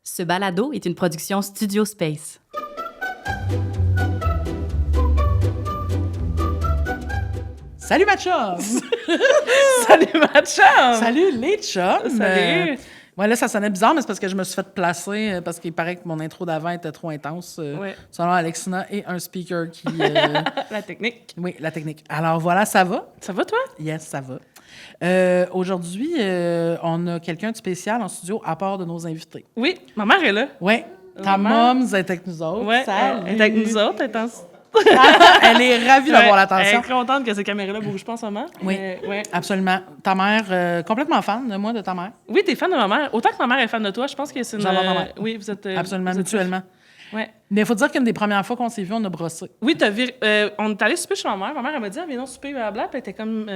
Ce balado est une production Studio Space. Salut ma chum! Salut ma chum! Salut les chums! Salut! Ouais, là, ça sonnait bizarre, mais c'est parce que je me suis fait placer parce qu'il paraît que mon intro d'avant était trop intense. Selon Alexina et un speaker qui... La technique. Oui, la technique. Alors voilà, ça va? Ça va, toi? Yes, ça va. Aujourd'hui, on a quelqu'un de spécial en studio à part de nos invités. Oui, ma mère est là. Oui, ta mom est avec nous autres. Ouais, Salut. elle est avec nous autres. Elle est ravie d'avoir Elle l'attention. est très contente que ces caméras-là bougent pas en ce moment. Oui, ouais. absolument. Ta mère, complètement fan de moi, de ta mère. Oui, t'es fan de ma mère. Autant que ma mère est fan de toi, je pense que c'est une... J'adore ma mère. Oui, vous êtes... Absolument, vous êtes- mutuellement. Ouais. Mais il faut dire qu'une des premières fois qu'on s'est vu, on a brossé. Oui, on est allé souper chez ma mère. Ma mère, elle m'a dit, ah, viens donc souper, blablabla. Puis elle était comme,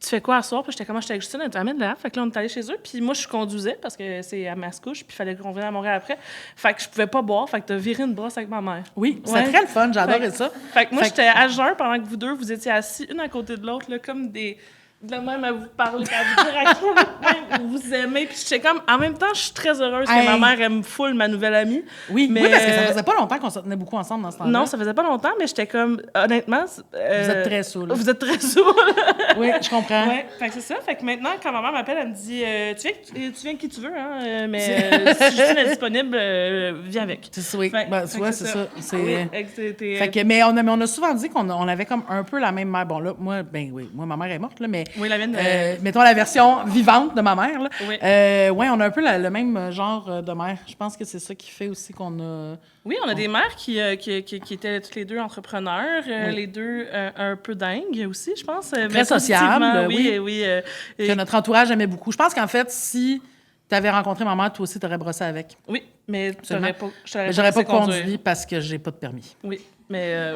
tu fais quoi à soir? Puis j'étais comme, j'étais avec Justine, elle dit, amène-la. Fait que là, on est allé chez eux. Puis moi, je conduisais parce que c'est à Mascouche. Puis il fallait qu'on vienne à Montréal après. Fait que je pouvais pas boire. Fait que t'as viré une brosse avec ma mère. Oui, c'était Ouais. très le fun, j'adorais ça. Fait que moi, j'étais à jeun pendant que vous deux, vous étiez assis une à côté de l'autre, là, comme des... De la même à vous parler, à vous dire à quel point vous aimez. Puis j'étais comme... En même temps, je suis très heureuse que ma mère aime full ma nouvelle amie. Oui, mais... oui, parce que ça faisait pas longtemps qu'on se tenait beaucoup ensemble dans ce temps-là. Non, ça faisait pas longtemps, mais j'étais comme... Honnêtement... Vous êtes très saoul. Vous êtes très saoul. Oui, je comprends. Ouais, fait que c'est ça. Fait que maintenant, quand ma mère m'appelle, elle me dit tu viens qui tu veux, hein, mais si Justine est disponible, viens avec. C'est ça, oui. Fait- Ben, tu fait vois, que c'est c'est ça. ça. Oui, Fait que, mais on a souvent dit qu'on avait comme un peu la même mère. Bon, là, moi, ma mère est morte, là, mais... Oui, la mienne... mettons la version vivante de ma mère, là. Oui. Ouais, on a un peu le même genre de mère. Je pense que c'est ça qui fait aussi qu'on a... Oui, on a des mères qui étaient toutes les deux entrepreneurs, les deux un peu dingues aussi, je pense. Très sociables, oui. Oui. que notre entourage aimait beaucoup. Je pense qu'en fait, si tu avais rencontré ma mère, toi aussi, tu aurais brossé avec. Oui, mais Absolument. je t'aurais Mais j'aurais pas laissé conduire. conduit parce que j'ai pas de permis. Oui, mais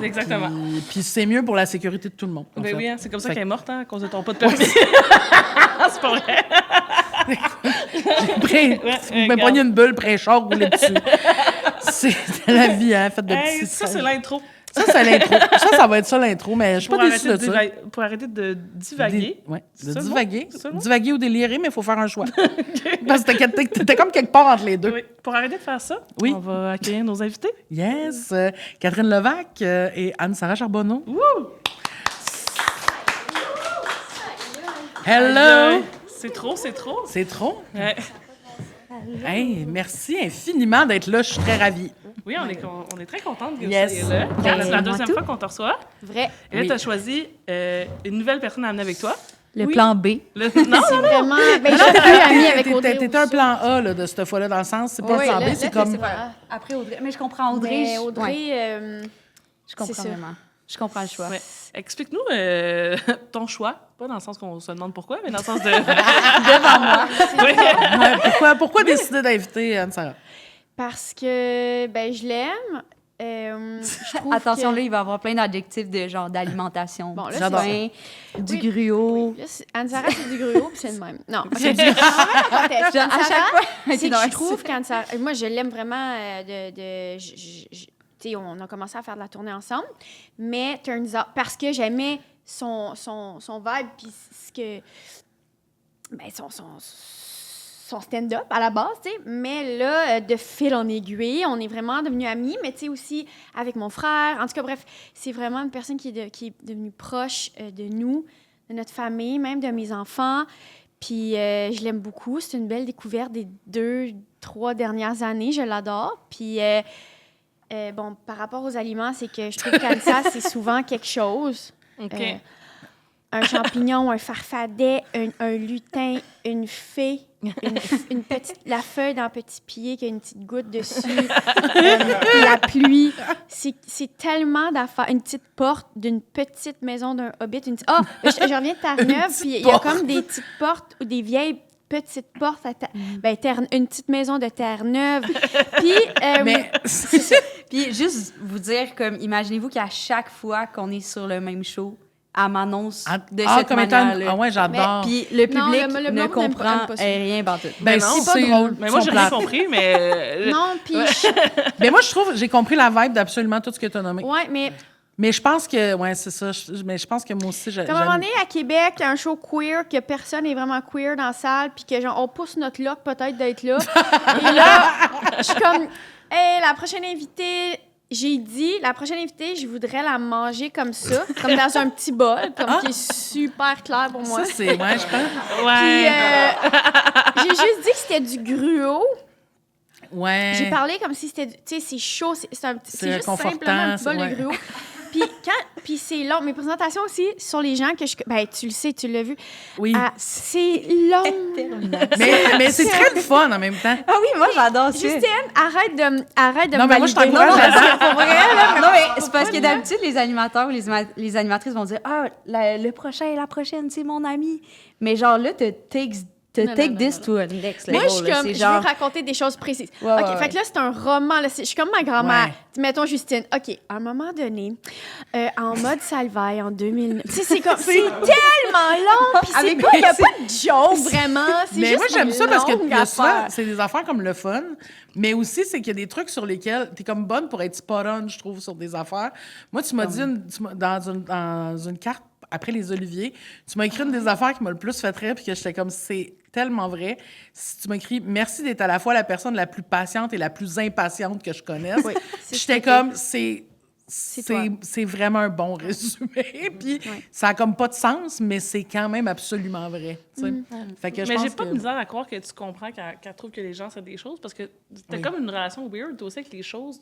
exactement. Puis c'est mieux pour la sécurité de tout le monde. en Ben fait. oui, hein, c'est comme ça Fait qu'elle est morte, hein, à cause de ton pas de permis. C'est pas vrai. Je me pognais une bulle, pré-char, roulé dessus. C'est la vie, hein, faite de Hey, petits... ça, c'est l'intro. Ça, c'est l'intro. Ça va être ça, l'intro, mais je suis pas déçue de ça. Pour arrêter de divaguer. Oui, C'est de ça le mot? divaguer. C'est ça le mot? Divaguer ou délirer, mais il faut faire un choix. Parce que t'es comme quelque part entre les deux. Oui. Pour arrêter de faire ça, Oui. on va accueillir nos invités. Yes. Catherine Levac et Anne-Sara Charbonneau. Wouh! Hello! C'est trop. C'est trop? Ouais. Hey, merci infiniment d'être là. Je suis très ravie. Oui, on est très contente que Yes. tu sois là. Ben, C'est la moi deuxième tout. fois qu'on te reçoit. Vrai. Et là, Oui. tu as choisi une nouvelle personne à amener avec toi. Le plan B. Non, C'est vraiment. Ben, je suis plus amie avec Audrey. T'étais un plan A là, de cette fois-là, dans le sens, c'est pas Oui, un plan là, B, c'est comme... Après Audrey. Mais je comprends Audrey. Mais Audrey, Je comprends c'est ça. vraiment. Je comprends le choix. Ouais. Explique-nous ton choix. Pas dans le sens qu'on se demande pourquoi, mais dans le sens de... Devant moi. Oui. Pourquoi décider d'inviter Anne-Sara? parce que ben je l'aime. Je trouve Attention, que... là, il va y avoir plein d'adjectifs de genre d'alimentation. Bon, là, du j'adore pain, du Oui, gruau. Là, Anne-Sara, c'est du gruau, puis c'est le même. Non, C'est du- Genre, à chaque fois. c'est que je trouve qu'Anne-Sara... Moi, je l'aime vraiment tu sais, on a commencé à faire de la tournée ensemble, mais turns out, parce que j'aimais son vibe, puis ce que... Ben, son stand-up à la base, tu sais. Mais là, de fil en aiguille, on est vraiment devenus amis, mais tu sais, aussi avec mon frère. En tout cas, bref, c'est vraiment une personne qui est devenue proche de nous, de notre famille, même de mes enfants. Puis je l'aime beaucoup. C'est une belle découverte des 2-3 dernières années. Je l'adore. Puis, bon, par rapport aux aliments, c'est que je trouve qu'Ansa, c'est souvent quelque chose. OK. Un champignon, un farfadet, un lutin, une fée, une petite, la feuille d'un petit pied qui a une petite goutte dessus, la pluie. C'est tellement d'affaires. Une petite porte d'une petite maison d'un hobbit. Je reviens de Terre-Neuve, puis il y a comme des petites portes ou des vieilles petites portes à une petite maison de Terre-Neuve. Puis, Mais Puis juste vous dire, comme, imaginez-vous qu'à chaque fois qu'on est sur le même show, elle m'annonce de cette comme étant... manière-là. Ah ouais, j'adore. Puis le Non, public le ne monde comprend aime pas ça. rien partout. Ben non, si, c'est pas drôle. Mais moi, j'ai rien compris, mais... non, puis... Mais moi, je trouve, j'ai compris la vibe d'absolument tout ce que tu as nommé. Ouais, mais Mais je pense que, ouais, c'est ça. Mais je pense que moi aussi, Comme à un moment donné, à Québec, il y a un show queer, que personne n'est vraiment queer dans la salle, puis que genre, on pousse notre luck peut-être d'être là. Et là, je suis comme, hey, la prochaine invitée, j'ai dit, la prochaine invitée, je voudrais la manger comme ça, comme dans un petit bol, comme qui est super clair pour moi. Ça, c'est, ouais, je pense. Ouais. Puis, j'ai juste dit que c'était du gruau. Ouais. J'ai parlé comme si c'était, tu sais, c'est chaud, c'est juste simplement un petit bol de gruau. Puis c'est long. Mes présentations aussi sont les gens que ben, tu le sais, tu l'as vu. Oui. C'est long. mais c'est très le fun en même temps. Ah oui, moi, j'adore ça. Justine, arrête de Non, me mais moi, je valider. t'encourage à Non, pour vrai, là, Non, mais c'est parce que d'habitude, les animateurs ou les animatrices vont dire « Ah, le prochain et la prochaine, c'est mon ami. » Mais genre là, take this to a next level. moi, je suis là. comme, C'est je genre... veux raconter des choses précises. Ouais, OK, ouais, fait que là, c'est un roman. Là, je suis comme ma grand-mère. Ouais. Mettons, Justine. OK, à un moment donné, en mode Salvaille, en 2000... Tu sais, c'est comme... C'est tellement long, puis c'est pas... Il n'y a pas de joke, vraiment. C'est Mais juste moi, j'aime ça parce que longue il y a souvent, affaire. c'est des affaires comme le fun, mais aussi, c'est qu'il y a des trucs sur lesquels t'es comme bonne pour être spot on, je trouve, sur des affaires. Moi, tu m'as dit, dans une carte, après les Oliviers, tu m'as écrit une des affaires qui m'a le plus fait rire, puis que j'étais comme, c'est tellement vrai. Si tu m'as écrit « Merci d'être à la fois la personne la plus patiente et la plus impatiente que je connaisse. Oui, J'étais comme, c'est toi. vraiment un bon résumé. Puis ça a comme pas de sens, mais c'est quand même absolument vrai. Tu sais. Fait que je Mais pense j'ai pas que... de misère à croire que tu comprends qu'elle trouve que les gens, c'est des choses, parce que t'as comme une relation weird, toi aussi, avec les choses.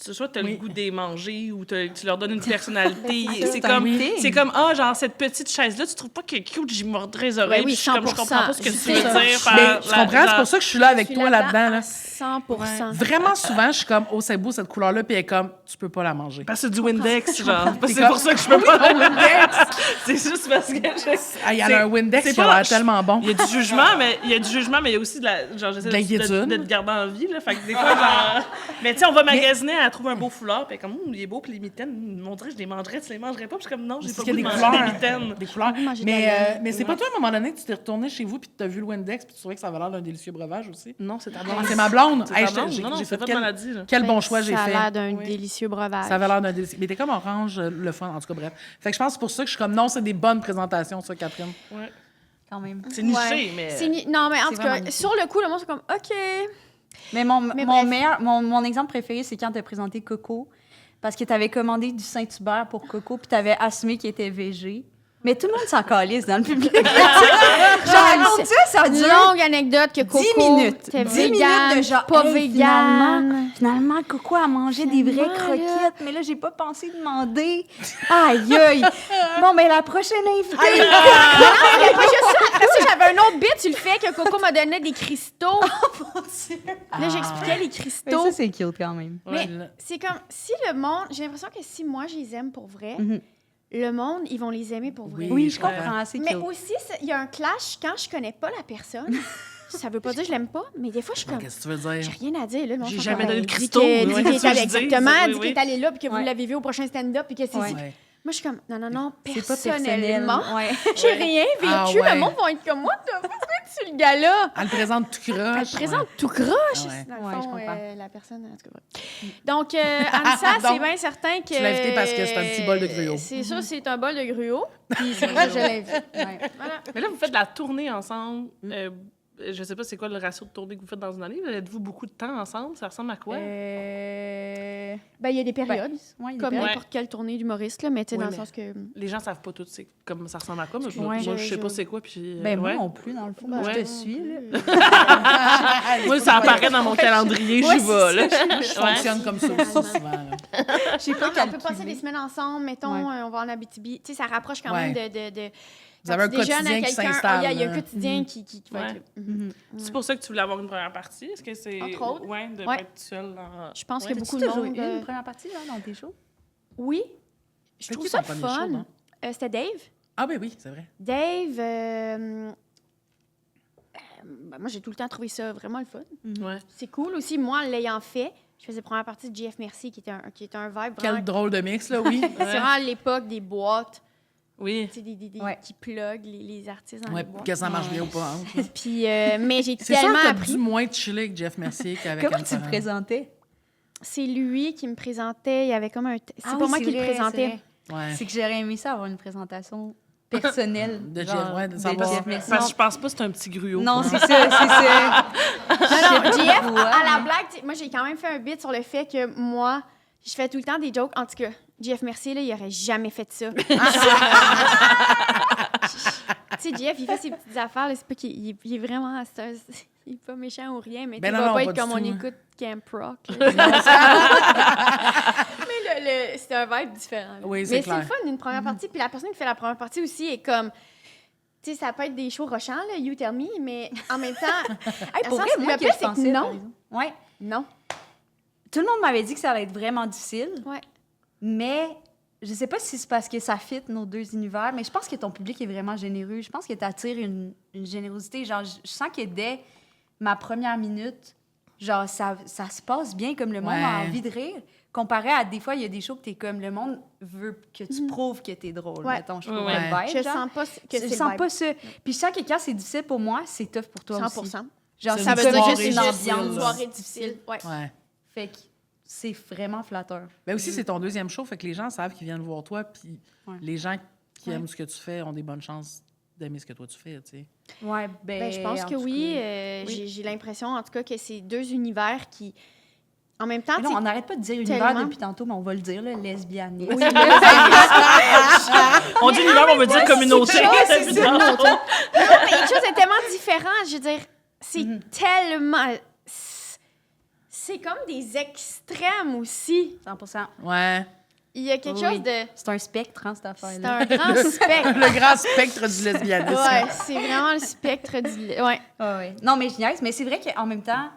Soit tu as le goût de les manger ou tu leur donnes une personnalité. C'est comme, genre, cette petite chaise-là, tu trouves pas qu'elle est cute, j'y mordrais les oreilles. Oui, Puis je comprends pas ce que tu veux dire. Mais tu comprends, c'est pour ça que je suis là avec toi là-dedans. Là. 100%. Vraiment souvent, je suis comme, oh, c'est beau cette couleur-là, puis elle est comme, tu peux pas la manger. Parce que c'est du Windex, genre. C'est pour ça que je peux pas le Windex. C'est juste parce que Il y en a un Windex qui a l'air tellement bon. Il y a du jugement, mais il y a aussi de la. Genre, j'essaie de te garder en vie, là. Fait que des fois, genre. Mais tu sais, on va magasiner, elle trouve un beau foulard, puis comme, il est beau, puis les mitaines, on dirait que je les mangerais, tu les mangerais pas, puis je suis comme, non, j'ai pas goût de manger des mitaines. Des couleurs. Mais c'est pas toi, à un moment donné, que tu t'es retourné chez vous, puis tu as vu le Windex, puis tu trouvais que ça avait l'air d'un délicieux breuvage aussi? Non, c'est ta blonde. C'est ma blonde. C'est ta blonde. Non, c'est pas de maladie, là. Quel bon choix j'ai Ça a fait. l'air d'un délicieux breuvage. Ça avait l'air d'un délicieux. Mais t'es comme orange, le fun, en tout cas, bref. Fait que je pense que c'est pour ça que je suis comme, non, c'est des bonnes présentations, ça, Catherine. Ouais. Quand même. C'est niché, Ouais. mais. Non, mais en C'est tout cas, vraiment sur le coup, le monde, c'est comme, OK. Mais mon exemple préféré, c'est quand tu as présenté Coco. Parce que tu avais commandé du Saint-Hubert pour Coco, puis tu avais assumé qu'il était végé. Mais tout le monde s'en calisse dans le public. Genre, ça Une dure longue anecdote que Coco 10 minutes. était 10 vegan, minutes de genre, pas hey, vegan. Finalement, Coco a mangé des vraies Finalement, croquettes, mais là, j'ai pas pensé demander. Aïe, aïe. Bon, ben la prochaine invitée. Non, il y a pas juste ça. Après ça, j'avais un autre bit sur le fait que Coco m'a donné des cristaux. Là, j'expliquais les Mais cristaux. ça, c'est cute quand même. Mais c'est comme, si le monde... J'ai l'impression que si moi, je les aime pour vrai, le monde, ils vont les aimer pour vrai. Oui, je comprends. C'est Mais cute. aussi, il y a un clash quand je connais pas la personne. Ça veut pas dire que je l'aime pas, mais des fois, je suis comme... Qu'est-ce que tu veux dire? J'ai rien à dire, là. J'ai jamais donné de cristaux. Dis Ouais, qu'il c'est est ça allé, que je dis. exactement, Oui, dis oui. qu'il est allé là, puis que vous Ouais. l'avez vu au prochain stand-up, puis que c'est... Ouais. Moi, je suis comme, non, C'est pas personnel. personnellement, Ouais. j'ai rien vécu. Ah ouais. Le monde va être comme moi, pourquoi tu es le gars-là? Elle le présente tout croche. Elle présente tout croche. Ouais. Dans le Ouais, fond, je comprends. la personne, en tout cas. Donc, Anissa, c'est Donc, bien certain que... tu l'as invité parce que c'est un petit bol de gruau. C'est ça, c'est un bol de gruau. Puis c'est pour ça que je l'invite. Ouais. Voilà. Mais là, vous faites de la tournée ensemble. Je sais pas c'est quoi le ratio de tournée que vous faites dans une année. Êtes-vous beaucoup de temps ensemble? Ça ressemble à quoi? Ben, il y a des périodes, Ouais, il y a comme des périodes. n'importe quelle tournée d'humoriste, là, mais tu sais, Oui, dans le mais- sens que... Les gens savent pas tout c'est comme ça ressemble à quoi. Mais Ouais. moi, je sais pas c'est quoi. Puis, Ben, moi ouais. non plus, dans le fond. Moi, Ouais. je te suis, là. Moi, ça apparaît dans mon calendrier, j'y vais. Là. Je fonctionne comme ça aussi souvent. là. Je sais Non, pas mais on peut passer calculer. des semaines ensemble, mettons, Ouais. on va en Abitibi. Tu sais, ça rapproche quand Ouais. même de Vous avez un quand tu déjeunes quotidien à qui quelqu'un, s'installe, il y a un là. quotidien qui va Ouais. être... C'est pour ça que tu voulais avoir une première partie? Est-ce que c'est. Entre autres. Ouais, de Ouais. pas être seule dans. Je pense Ouais. qu'il y a As-tu beaucoup de toujours monde... eu une première partie là, dans tes shows? Oui. Je C'est trouve qui ça ton le premier show, fun. non? C'était Dave. Ah ben oui, c'est vrai. Dave, ben, moi, j'ai tout le temps trouvé ça vraiment le fun. Ouais. C'est cool aussi. Moi, en l'ayant fait, je faisais première partie de JF Merci, qui était un vibe vraiment... Quel drôle de mix, là, oui. C'est vraiment à l'époque des boîtes, Oui. tu sais, des Ouais. qui plug les artistes dans Ouais, les boîtes. que ça marche bien ou pas. hein. Puis, mais j'ai C'est sûr tellement que t'as appris. dû moins chiller avec Jeff Mercier qu'avec Comment Anne tu le Farah. présentais? c'est lui qui me présentait. Il y avait comme un... C'est Ah pas oui, moi qui le vrai, présentais. c'est Ouais. C'est que j'aurais aimé ça, avoir une présentation personnelle. De Jeff, genre, ouais, de savoir. Jeff, mais Parce que sinon- je pense pas que c'est un petit gruau. Non, c'est ça, c'est ça. Non, JF, Ouais, à la mais- blague, moi, j'ai quand même fait un bit sur le fait que moi, je fais tout le temps des jokes. En tout cas, JF Mercier, là, il aurait jamais fait ça. Tu sais, JF, il fait ses petites affaires. Là, c'est pas qu'il il est vraiment... il est pas méchant ou rien, mais Ben il non, va non, pas pas être du comme on tout. écoute Camp Rock. là. Mais c'est un vibe différent. là. Oui, c'est mais clair. c'est le fun, une première partie. Puis la personne qui fait la première partie aussi est comme... Tu sais, ça peut être des shows rochants, là, You Tell Me, mais en même temps... Hey, pour dans vrai, le sens- moi, le que pire, je c'est que pensais, non. par exemple. Ouais. Non. Tout le monde m'avait dit que ça allait être vraiment difficile, Ouais. mais je sais pas si c'est parce que ça fit nos deux univers, mais je pense que ton public est vraiment généreux. Je pense que tu attires une générosité. Genre, je sens que dès ma première minute, genre, ça se passe bien comme le monde a Ouais. envie de rire. Comparé à des fois, il y a des shows que t'es comme le monde veut que tu prouves que t'es drôle. Ouais. Mettons, je trouve Ouais. le vibe, Je genre. sens pas que Je c'est sens le pas ça. Puis je sens que quand c'est difficile pour moi, c'est tough pour toi 100%. aussi. Genre, C'est Ça une veut dire soirée juste une difficile, ambiance. Une là. soirée difficile. Ouais. Ouais. Fait que c'est vraiment flatteur. Ben aussi, c'est ton deuxième show, fait que les gens savent qu'ils viennent voir toi, puis Ouais. les gens qui Ouais. aiment ce que tu fais ont des bonnes chances d'aimer ce que toi tu fais, tu sais. Ouais, Ben, je pense en que tout oui. cas. J'ai l'impression, en tout cas, que c'est deux univers qui, en même temps, Mais non, tu sais, on n'arrête pas de dire univers tellement- depuis tantôt, mais on va le dire, là, lesbianisme. oui, On dit univers, on veut dire communauté. c'est ça. Non, mais les choses sont tellement différentes. Je veux dire, c'est tellement... C'est comme des extrêmes aussi. 100%. Ouais. Il y a quelque Oui. chose de... C'est un spectre, hein, cette C'est affaire-là. un grand spectre. Le grand spectre du lesbianisme. Ouais, c'est vraiment le spectre du... Ouais. Ouais, ouais. Non, mais je niaise, mais c'est vrai qu'en même temps,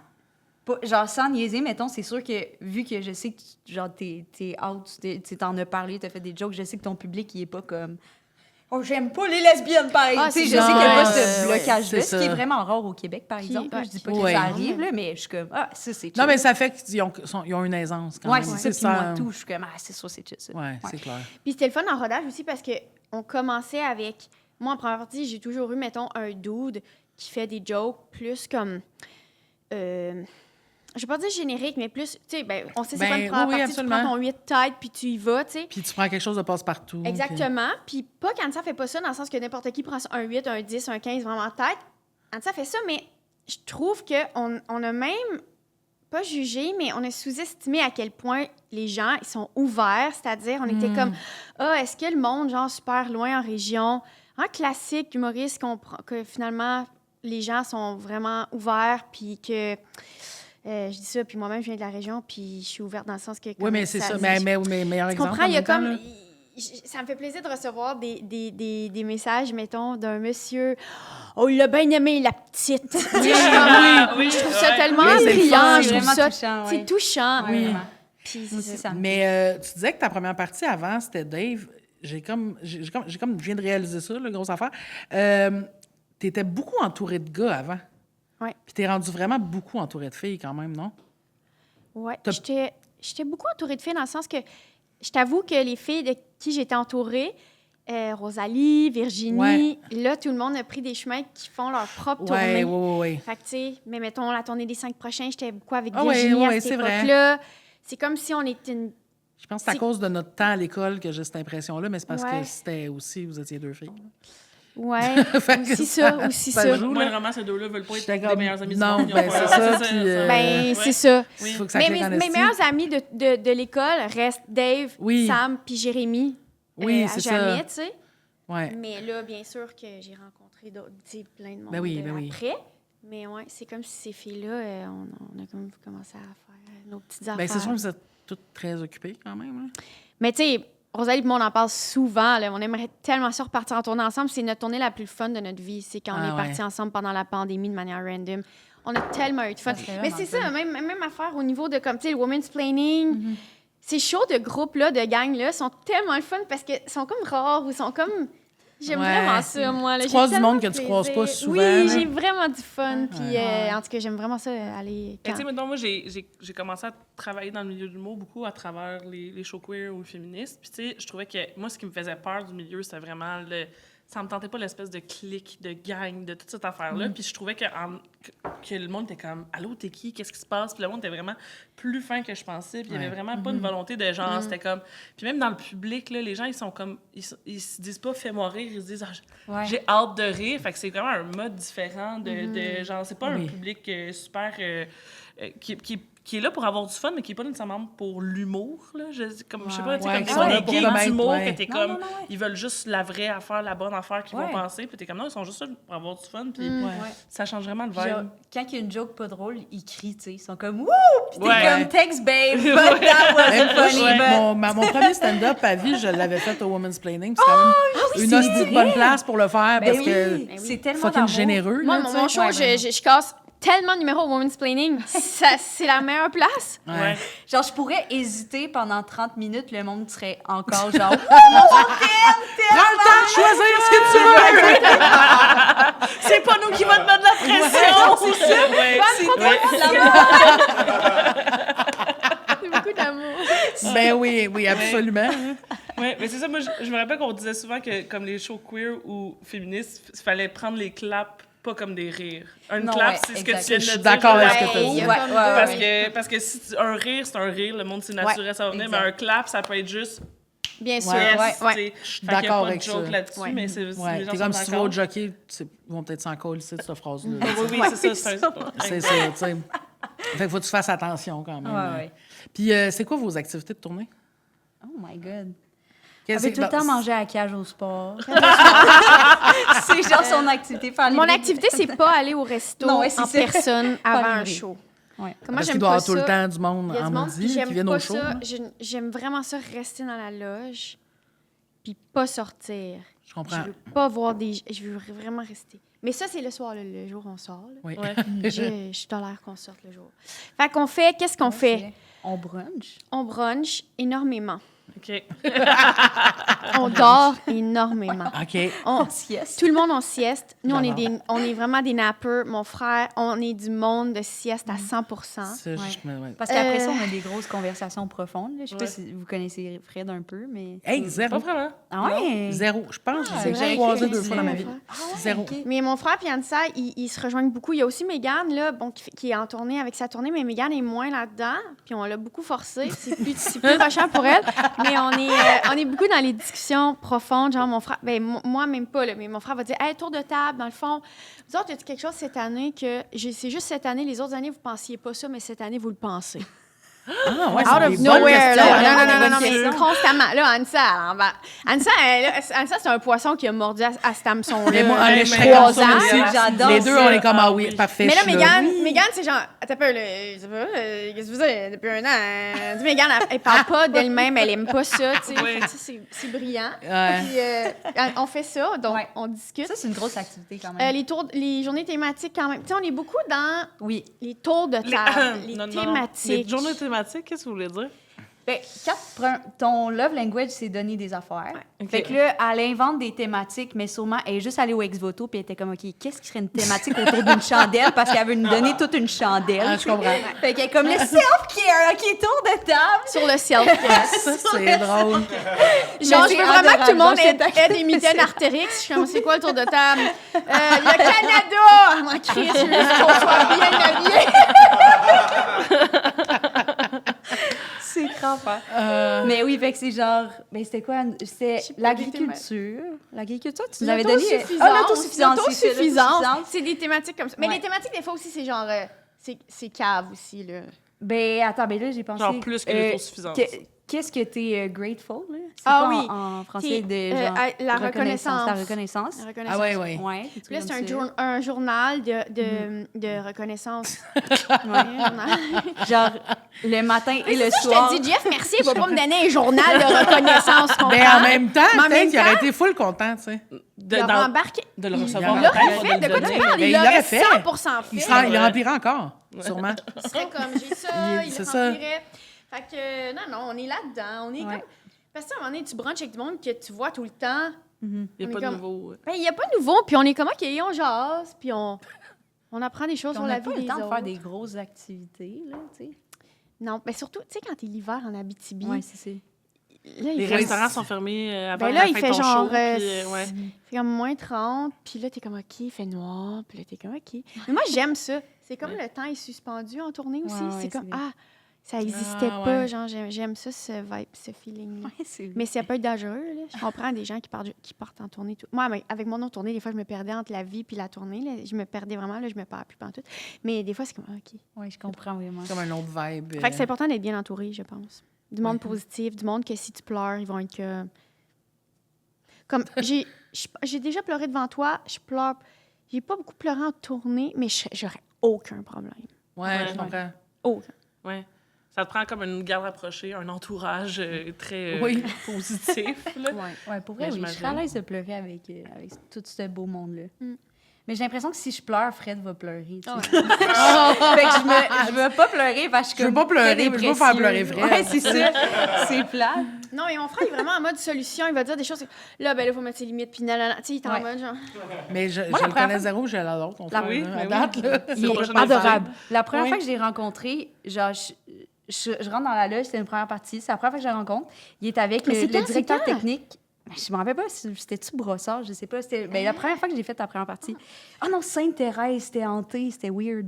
genre, sans niaiser, mettons, c'est sûr que, vu que je sais que, genre, t'es out, tu t'en as parlé, t'as fait des jokes, je sais que ton public, il est pas comme... Oh, j'aime pas les lesbiennes, pareil. Ah, Tu sais, je c'est sais ça. qu'il y a pas Ouais, ce blocage-là, c'est ce qui est ça. vraiment rare au Québec, par Qui- exemple. là. ouais, Je dis pas qui- que Ouais. ça arrive, là, mais je suis comme, ah, ça, c'est chill. Non, mais ça fait qu'ils ont une aisance quand Ouais, même. c'est ça. Puis ça. moi, tout, je suis comme, ah, c'est sûr, c'est chill, ça. Ouais, c'est clair. Puis c'était le fun en rodage aussi parce que on commençait avec... Moi, en première partie, j'ai toujours eu, mettons, un dude qui fait des jokes plus comme... je vais pas dire générique, mais plus... Tu sais, ben, on sait c'est Ben, quoi une première oui, partie, tu absolument. prends ton 8 têtes, puis tu y vas, tu sais. Puis tu prends quelque chose de passe-partout. Exactement. Puis pas qu'Anissa fait pas ça, dans le sens que n'importe qui prend un 8, un 10, un 15, vraiment tête. Anissa fait ça, mais je trouve qu'on on a même pas jugé, mais on a sous-estimé à quel point les gens ils sont ouverts. C'est-à-dire, on était comme, est-ce que le monde, genre, super loin en région, un classique humoriste que finalement, les gens sont vraiment ouverts, puis que. Je dis ça, puis moi-même, je viens de la région, puis je suis ouverte dans le sens que... Oui, mais c'est ça. Mais meilleur Tu exemple. comprends, il y a en même temps, comme... là. Ça me fait plaisir de recevoir des messages, mettons, d'un monsieur. Oh, il a bien aimé la petite. Tu sais, je trouve ça tellement Oui, c'est le brillant. fun, Je c'est trouve vraiment ça. touchant, C'est ouais. touchant. Ouais, vraiment. Puis Moi aussi, c'est ça. ça me Mais tu disais que ta première partie avant, c'était Dave. Je viens de réaliser ça, la grosse affaire. T'étais beaucoup entourée de gars avant. Ouais. Puis t'es rendu vraiment beaucoup entourée de filles quand même, non? Ouais. T'as- J'étais beaucoup entourée de filles dans le sens que je t'avoue que les filles de qui j'étais entourée, Rosalie, Virginie, là, tout le monde a pris des chemins qui font leur propre tournée. Ouais. Fait que, tu sais, mais mettons, la tournée des 5 prochains, j'étais beaucoup avec Ah ouais, Virginie ouais, à cette c'est vrai. époque-là. C'est comme si on était une... Je pense que c'est à C'est- cause de notre temps à l'école que j'ai cette impression-là, mais c'est parce Ouais. que c'était aussi, vous étiez deux filles. Ouais, Fait que aussi ça, aussi ça ça. joue, Moi, là. vraiment, ces deux-là veulent pas J'étais être comme, des meilleurs amis du non, monde. Ils ont ben, pas- c'est ça, puis, ça. Ben, Ouais. c'est ça. Oui. Il faut que ça Mais clique en mes esti. meilleurs amis de l'école restent Dave, Oui. Sam puis Jérémy. Oui, à c'est jamais, ça. tu sais. Ouais. Mais là, bien sûr que j'ai rencontré d'autres, tu sais, plein de monde Ben oui. après. Mais ouais, c'est comme si ces filles-là, on a comme commencé à faire nos petites affaires. Ben, c'est sûr que vous êtes toutes très occupées quand même. Hein? Mais tu sais, Rosalie et moi, on en parle souvent. Là. On aimerait tellement ça repartir en tournée ensemble. C'est notre tournée la plus fun de notre vie. C'est quand on est ouais. partis ensemble pendant la pandémie de manière random. On a tellement eu de fun. Ça serait Mais vraiment c'est ça, fun. même affaire au niveau de, comme, tu sais, le women's planning. Ces shows de groupe-là, de gang-là, sont tellement le fun parce qu'ils sont comme rares ou sont comme... J'aime Ouais. vraiment ça, moi. Là. Tu J'ai croises du tellement monde que de tu croises pas plaisir. souvent, Oui, là. j'ai vraiment du fun. Puis, Ouais. en tout cas, j'aime vraiment ça, aller... Mais quand- tu sais, mettons, moi, j'ai commencé à travailler dans le milieu de l'humour beaucoup à travers les shows queer ou féministes. Puis, tu sais, je trouvais que moi, ce qui me faisait peur du milieu, c'était vraiment ça me tentait pas l'espèce de clique, de gang, de toute cette affaire-là. Puis je trouvais que le monde était comme « Allô, t'es qui? Qu'est-ce qui se passe? » Puis le monde était vraiment plus fin que je pensais. Puis il y avait vraiment pas une volonté de genre, c'était comme... Puis même dans le public, là, les gens, ils sont comme... Ils se disent pas « Fais-moi rire », ils se disent J'ai hâte de rire ». Fait que c'est vraiment un mode différent de genre, c'est pas un public super... qui est là pour avoir du fun, mais qui est pas nécessairement pour l'humour, là. Je sais pas, tu sais, comme qui des sont là des pour geeks commettre, d'humour, ouais. que t'es comme, ils veulent juste la vraie affaire, la bonne affaire qu'ils vont Ouais. penser, puis t'es comme, non, ils sont juste là pour avoir du fun, puis Ouais. ça change vraiment le Puis genre, vibe. quand il y a une joke pas drôle, ils crient, tu sais. Ils sont comme « Wouh! » Puis t'es Ouais. comme « Thanks, babe, but that wasn't funny, Ouais. but... » Mon premier stand-up à vie, je l'avais fait au Women's Planning. C'est quand même une hostie de bonne place pour le faire Ben parce que oui, c'est tellement fucking d'amour. généreux. Moi, là, tu sais. mon show, Ouais, vraiment. je casse tellement de numéros au Women's Planning. C'est la meilleure place. Ouais. Genre, je pourrais hésiter pendant 30 minutes, le monde serait encore genre... Prends le temps de choisir ce que tu veux. C'est pas nous qui va te mettre la pression! c'est ça! C'est beaucoup d'amour. Ben oui, absolument. Ouais, mais c'est ça, moi, je me rappelle qu'on disait souvent que, comme les shows queer ou féministes, il fallait prendre les claps pas comme des rires. Une Non, clap, ouais, c'est ce que exact. tu viens de Je suis dire. d'accord avec genre, ce que t'as il y dit. a Ouais, comme ouais, deux- parce que si un rire, c'est un rire, le monde, c'est naturel, ça va venir, mais exact. un clap, ça peut être juste Bien sûr. Ouais. Ouais. Je suis d'accord d'accord avec avec joke ça. là-dessus, Ouais. mais c'est Ouais, les gens t'es sont comme si tu vas d'accord. au jockey, ils vont peut-être s'en coller, cette phrase-là. Oui, c'est ça. C'est ça, tu sais. Fait que faut que tu fasses attention quand même. Ouais, ouais. Puis c'est quoi vos activités de tournée? Oh my God. Qu'est-ce Elle veut tout le que- temps manger à la cage au sport. C'est genre son activité. Faire Mon livrer- activité, c'est pas aller au resto Non, ouais, c'est en ça. personne avant un livrer. show. Ouais. Comment Parce j'aime qu'il doit y pas avoir tout le ça. temps du monde Il y a en du monde, puis maudit qui j'aime viennent pas au show. ça. J'aime vraiment ça rester dans la loge, puis pas sortir. Je Je comprends. veux pas voir des... Je veux vraiment rester. Mais ça, c'est le soir, là, le jour où on sort. Là. Oui. Ouais. Je tolère qu'on sorte le jour. Fait qu'on fait... Qu'est-ce qu'on fait? On brunch. On brunch énormément. OK. On dort énormément. OK. On- Sieste. Tout le monde en sieste. Nous, J'adore. on est vraiment des nappeurs. Mon frère, on est du monde de sieste à 100 Ça, Ouais. ouais. Parce qu'après ça, on a des grosses conversations profondes. là. Je sais pas Ouais. si vous connaissez Fred un peu, mais... Hey, Pas zéro. vraiment. Ah ouais? Zéro. Je pense que Ah, je les c'est ai vrai croisés que 2 fois dans ma vie. Zéro. ok. Mais mon frère et Anissa, ils se rejoignent beaucoup. Il y a aussi Mégane, là, bon, qui est en tournée avec sa tournée, mais Mégane est moins là-dedans. Puis on l'a beaucoup forcé. C'est plus rushant pour elle. Mais on est beaucoup dans les discussions profondes. Genre, mon frère, moi, même pas, là, mais mon frère va dire, hey, tour de table, dans le fond. Vous autres, y a quelque chose cette année que. C'est juste cette année, les autres années, vous pensiez pas ça, mais cette année, vous le pensez. Ah, ouais, Out c'est of des bonnes nowhere, questions. là. Des Non, bonnes mais questions. constamment. Là, Anissa, c'est un poisson qui a mordu à cet hameçon-là. Mais moi, Mais je suis mais comme trois ça ans. aussi. J'adore Les deux, ça. on est comme, ah oui, oui. parfait. Mais là, je suis là. Mégane, c'est genre, attends un peu, là, je sais pas, qu'est-ce que vous faites depuis un an? Dis, Mégane, elle parle pas d'elle-même, elle aime pas ça, tu sais. Oui. Fait que ça, c'est brillant. Ouais. Puis, on fait ça, donc Ouais. on discute. Ça, c'est une grosse activité quand même. Les journées thématiques, quand même. Tu sais, on est beaucoup dans Oui. les tours de table, les Non, thématiques. Les journées thématiques, qu'est-ce que vous voulez dire? Ben, ton love language, c'est donner des affaires. Ok. Fait que là, elle invente des thématiques, mais sûrement, elle est juste allée au ex-voto, puis elle était comme, OK, qu'est-ce qui serait une thématique autour d'une chandelle? Parce qu'elle veut nous donner toute une chandelle. Ah, je comprends. Fait qu'elle est comme le self-care, OK, tour de table. Sur le self-care. Ça, c'est drôle. Genre, Mais je c'est veux vraiment que tout le monde adorable, ait des mitaines artérix. Je suis comme, c'est quoi le tour de table? Le Canada! Moi, Chris, je veux qu'on soit bien habillés. C'est crampant. Mais oui, fait que c'est genre, ben c'était quoi? C'était sais pas, l'agriculture. L'agriculture, tu nous avais donné... L'autosuffisance. L'autosuffisance. C'est des thématiques comme ça. Mais Ouais. les thématiques, des fois aussi, c'est genre... c'est cave aussi, là. Ben, attends, ben là, j'ai pensé... Genre plus que l'autosuffisance. Qu'est-ce que t'es grateful, là? C'est Ah quoi oui. en français T'es, de genre... la reconnaissance. La reconnaissance. La reconnaissance. Ah, ouais, ouais. Ouais. Puis là, c'est un journal de reconnaissance. Genre, le matin et le Je soir. te dis, Jeff, merci, il va pas me donner un journal de reconnaissance, Mais en comprends? même temps, Mais en même peut-être qu'il aurait temps- été full content, tu sais. Il aurait embarqué. De le Il recevoir. l'aurait peut-être, fait, de quoi le tu donner. parles? Mais Il il l'aurait l'aurait fait. 100% fait. Il le remplira encore, sûrement. Il serait comme, j'ai ça, il c'est le ça. remplirait. Fait que, non, on est là-dedans. On est Ouais. comme... Parce que à un moment donné, tu brunches avec du monde que tu vois tout le temps. Il n'y On a est pas de comme- nouveau. Ben, il n'y a pas de nouveau, puis on est comme, OK, on jase, puis on apprend des choses On sur n'a la vie pas des le temps de autres. faire des grosses activités, là, tu sais. Non, mais surtout, tu sais, quand t'es l'hiver en Abitibi, Ouais, c'est ça. là, Les fait... restaurants sont fermés avant Ben là, la il fin fait de ton genre... show. Puis, ouais. il fait comme moins 30, puis là, t'es comme, OK, il fait noir, puis là, t'es comme, OK. Mais moi, j'aime ça. C'est comme le temps est suspendu en tournée aussi. Ouais, c'est comme, vrai. ça existait Ah, pas. ouais. Genre, j'aime ça, ce vibe, ce feeling-là. Ouais, c'est vrai. Mais ça peut être dangereux, là. Je comprends des gens qui partent en tournée. Tout. Moi, avec mon autre tournée, des fois, je me perdais entre la vie puis la tournée. Là. Je me perdais vraiment, là, je me perds plus pantoute. Mais des fois, c'est comme, OK. Oui, je comprends vraiment. C'est comme un autre vibe. Fait que c'est important d'être bien entouré, je pense. Du monde positif, du monde que si tu pleures, ils vont être que... Comme, j'ai déjà pleuré devant toi, je pleure... J'ai pas beaucoup pleuré en tournée, mais j'aurais aucun problème. Ouais, je comprends. Aucun. Ouais. Ça te prend comme une garde rapprochée, un entourage très Oui. positif. Là. Ouais, pour vrai, Mais oui. Je serais à j'imagine. l'aise de pleurer avec tout ce beau monde-là. Mm. Mais j'ai l'impression que si je pleure, Fred va pleurer. Tu sais. Ouais. Fait que je veux pas pleurer parce que Je veux pas pleurer, mais je veux pas faire pleurer Fred. Ouais, c'est ça. C'est plat. Non, mais mon frère, il est vraiment en mode solution. Il va dire des choses. Là, ben là, il faut mettre ses limites. Puis, nanana. Tu sais, il est en Ouais. mode genre. Mais je la le première connais fois- zéro, j'ai l'autre. ton La- frère, Oui, là, à mais date, oui. là. Il est prochaine adorable. La première Oui. fois que je l'ai rencontré, genre, je rentre dans la loge, c'était une première partie. C'est la première fois que je le rencontre. Il est avec Mais c'est le quand, directeur c'est quand? technique. Je me rappelle pas, c'était-tu Brossard, je sais pas. C'était la première fois que j'ai fait la première partie. Ah non, Sainte-Thérèse, c'était hanté, c'était weird.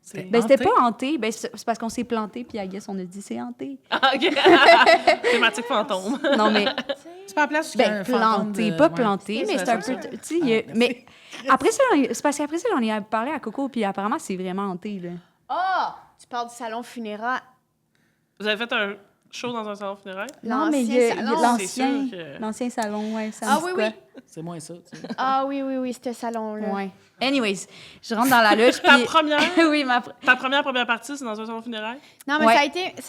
C'est... Ben, c'était Hanté? pas hanté, ben, c'est parce qu'on s'est planté, puis à Guess, on a dit c'est hanté. Ah, OK. Thématique fantôme. Non, mais C'est pas la place où il y a ben, un fantôme planté, de- pas ouais. planté, mais ça, c'est un ça, peu. ça. Tu sais, il y a- mais après ça, c'est parce qu'après ça, j'en ai parlé à Coco, puis apparemment, c'est vraiment hanté, là. Ah! Tu parles du salon funéraire. Vous avez fait un show dans un salon funéraire? Non, mais il y a L'ancien salon. l'ancien, C'est sûr que- l'ancien salon, ouais. Ça me Ah dit oui, quoi? oui. C'est moins ça, tu sais. Ah oui, oui, oui, ce salon-là. Ouais. Anyways, je rentre dans la loge, Ta puis... première? oui, Ta première partie, c'est dans un salon funéraire? Non, mais Ouais. ça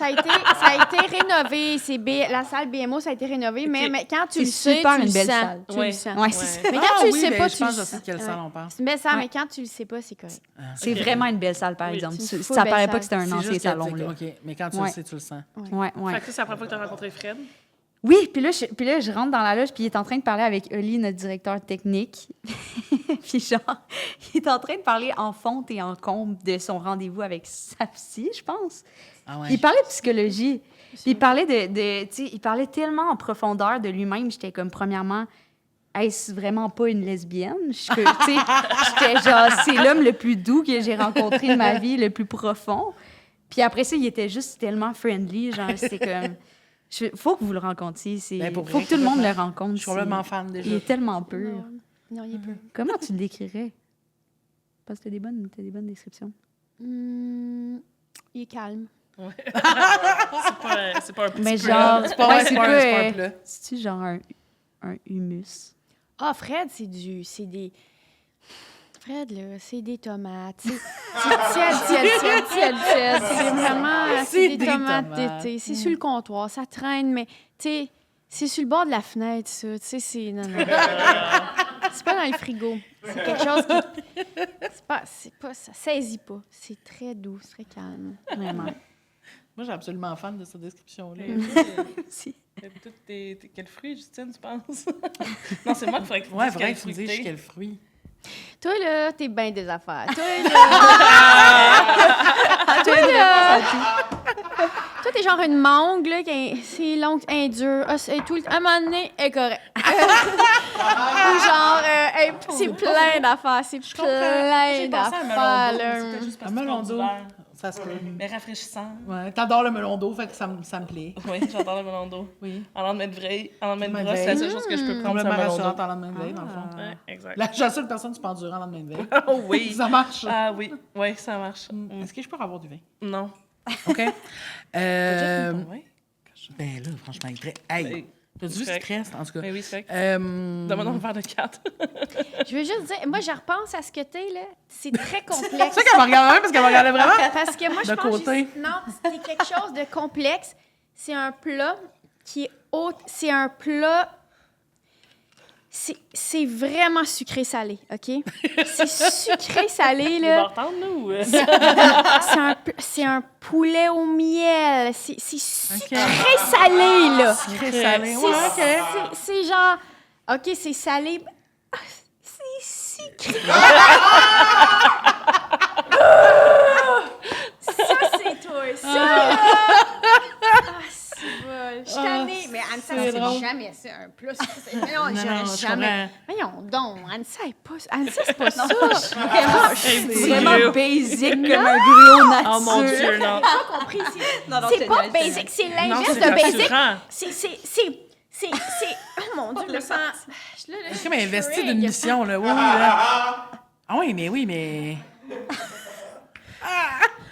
a été rénové. La salle BMO, ça a été rénové, mais quand tu C'est le sais, super tu une le belle sens. salle. Tu Ouais. le sens. Ouais, c'est ça. Mais quand Ah tu le oui, sais ben, pas, je tu le pense que je sens. sais de quelle salle on parle. C'est une belle salle, Ouais. mais quand tu le sais pas, c'est correct. C'est Ok. vraiment une belle salle, par Oui. exemple. C'est une Ça full paraît belle pas que c'était un C'est ancien juste salon, que, là. OK, mais quand tu Ouais. le sais, tu le sens. Ouais, ouais. Fait que ça, c'est la première fois que tu as rencontré Fred. Oui, puis là, je rentre dans la loge, puis il est en train de parler avec Oli, notre directeur technique. Puis genre, il est en train de parler en fonte et en comble de son rendez-vous avec sa psy, je pense. Ah ouais. Il parlait de psychologie. Puis il parlait tu sais, il parlait tellement en profondeur de lui-même. J'étais comme, premièrement, est-ce vraiment pas une lesbienne? Tu sais, j'étais genre, c'est l'homme le plus doux que j'ai rencontré de ma vie, le plus profond. Puis après ça, il était juste tellement friendly. Genre, c'était comme... faut que vous le rencontriez. Ben, pour Faut vrai, que tout le monde le complètement. rencontre. Je suis complètement fan déjà. Il est tellement pur. Non, il est peu. Comment tu le décrirais? Parce que t'as des bonnes descriptions. Il est calme. C'est pas un petit Mais peu. genre, C'est pas ouais, vrai, c'est pas un plat. c'est-tu genre un humus? Ah, Fred, c'est des... Fred, là, c'est des tomates. C'est tiède. C'est vraiment... C'est des tomates d'été. C'est sur le comptoir, ça traîne, mais, tu sais, c'est sur le bord de la fenêtre, ça. Tu sais, c'est... Non. C'est pas dans le frigo. C'est quelque chose qui... C'est pas... Ça saisit pas. C'est très doux, c'est très calme. Vraiment. Moi, je suis absolument fan de cette description-là. Si. Quel fruit, Justine, tu penses? Non, c'est moi qui ferais que tu Ouais, dises vrai quel que tu me fruit dis t'es. quel fruit. Toi, là, t'es bien des affaires. Toi, t'es genre une mangue, là, c'est long, dur. C'est tout à un moment donné, elle est correcte. Ou genre, c'est plein d'affaires. C'est plein J'ai pensé à un d'affaires, melon d'eau, là. mais c'était juste parce Un que melon c'est d'eau. du verre. Ça se peut. Mais rafraîchissant. Ouais, t'adores le melon d'eau, fait que ça me plaît. Oui, j'adore le melon d'eau. Oui. En lendemain de vraie, en lendemain de Lendemain de brosse, c'est la veille. seule chose que je peux prendre, c'est Complètement un melon rassurante d'eau. en lendemain de veille, dans le fond. Ouais, exact. La seule personne qui peut endurer en lendemain de veille. Oh oui. Ça marche. Ah oui, oui, ça marche. Est-ce que je peux avoir du vin? Non. OK. Ouais. Ben là, franchement, il est très... Hey, t'as-tu vu ce correct. stress, en tout cas? Mais oui, c'est vrai. Euh, Donne-moi donc un verre de 4. Je veux juste dire, moi, je repense à ce que t'es, là. C'est très complexe. C'est ça qu'elle me regardait même, parce qu'elle me regardait vraiment. Parce que moi, je De pense côté. non, c'est quelque chose de complexe. C'est un plat qui est haut. C'est un plat... C'est vraiment sucré-salé, OK? C'est sucré-salé, Les là. bartendes, là, ou... C'est un poulet au miel. C'est sucré-salé, là. Sucré salé. C'est- Ouais, OK. C'est genre... OK, c'est salé. Ah, c'est sucré. Ça, c'est toi. Ça, là. Ah, c'est bon. Je suis tannée. Mais c'est drôle. jamais ça, un plus. Non, Non, j'aurais je jamais. comprends. Voyons donc, Anissa, Anissa, c'est pas ça. Hey, C'est Dieu. vraiment basic comme un griot nature. Oh mon Dieu, non. Compris, Non, non, c'est pas génial, basic, c'est Non, l'inverse c'est de basic. rassurant. C'est... Oh mon Dieu, je me sens... Là, C'est comme investi d'une trigger. mission, là. Oui, là. Ah oui, mais...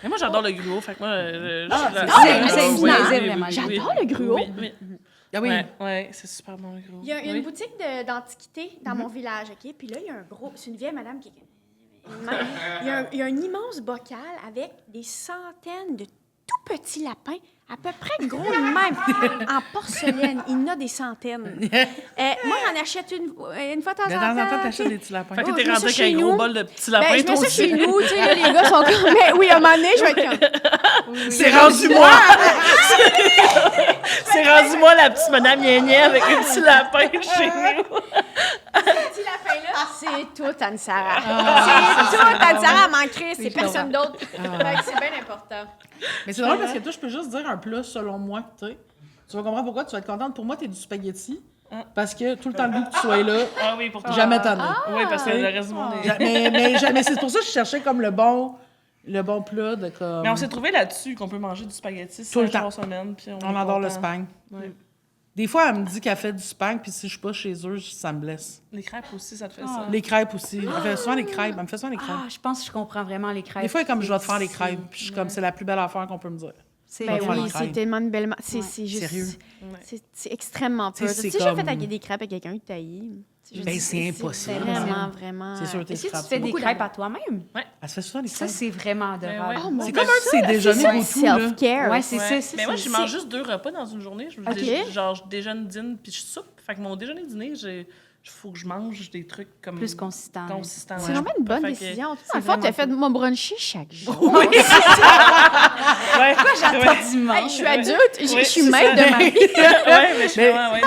Mais moi, j'adore le gruau, fait que moi... c'est oui, plaisir, oui, vraiment. oui, J'adore oui. le gruau. Oui, oui. Ah oui. Ouais, c'est super bon, le gruau. Il y a une Oui. boutique d'antiquité dans mon village, OK? Puis là, il y a un gros... C'est une vieille madame qui... Il y a un immense bocal avec des centaines de tout petits lapins, à peu près gros de même, en porcelaine. Il y en a des centaines. Moi, j'en achète une fois de temps De en temps en temps, temps. t'achètes des petits lapins. Fait que Oh, t'es je mets rendu ça avec chez un gros nous. bol de petits lapins, Ben, je mets toi ça aussi. chez nous, tu sais, là, les gars sont comme... Mais oui, à un moment donné, je vais être comme... C'est rendu moi! C'est rendu moi, la petite madame Gna avec un petit lapin chez nous. petit lapin-là, c'est tout Anne-Sara. C'est tout Anne-Sara à manquer, c'est personne d'autre. Fait que c'est bien important. Mais c'est drôle parce que toi, je peux juste dire un plat selon moi que t'es. Tu vas comprendre pourquoi tu vas être contente. Pour moi, t'es du spaghetti. Parce que tout le temps le goût que tu sois là, Ah oui, pour toi. jamais tanné. Oui, parce que le reste du monde est... Mais c'est pour ça que je cherchais comme le bon plat de comme... Mais on s'est trouvé là-dessus qu'on peut manger du spaghetti Tout le 5 temps. jours semaine. Puis On adore le content. spag. Ouais. Des fois, elle me dit qu'elle fait du spag, puis si je suis pas chez eux, ça me blesse. Les crêpes aussi, ça te fait ça. Les crêpes aussi. Elle fait souvent les crêpes. Elle me fait souvent les crêpes. Ah, je pense que je comprends vraiment les crêpes. Des fois, elle est comme je vais te faire les crêpes. Puis je suis comme, c'est la plus belle affaire qu'on peut me dire. C'est Ben faire les oui, crêpes. c'est tellement une belle... C'est juste... Sérieux. C'est extrêmement peu. Tu sais, Tu c'est sais, j'ai comme- fait des crêpes avec quelqu'un de taillé. Ben, c'est impossible. C'est vraiment, vraiment... C'est sûr, t'es Est-ce que tu frappée. fais des Beaucoup crêpes d'amour. à toi-même? Elle se fait souvent les Ça, crêpes. c'est vraiment adorable. ouais. Oh, mon C'est Dieu, comme un de ses déjeuners c'est au tout, là. self-care. Ouais, c'est Ouais. ça. Mais moi, je c'est- mange juste 2 repas dans une journée. Ok. Genre, je déjeune, dîne, puis je soupe. Fait que mon déjeuner-dîner, il faut que je mange des trucs comme... Plus consistant. consistants. C'est vraiment une bonne Fait que- décision. Dans c'est le fond, t'as vraiment fait mon bruncher chaque jour. Ouais. J'attends Hey, dimanche. je suis adulte, je Ouais, suis c'est maître ça. de ma vie. Ouais, mais je suis vraiment... Ouais.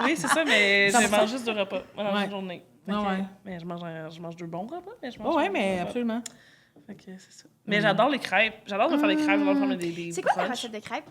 Oui, c'est ça, mais je 100%. mange juste 2 repas dans Ouais. une journée. Fait Ah que- ouais. Mais je mange 2 bons repas, mais je mange Oh, ouais, deux mais bons repas. absolument. Fait que c'est ça. Mais j'adore les crêpes. J'adore me faire des crêpes, j'adore me faire des C'est quoi ta brunchs. recette de crêpes?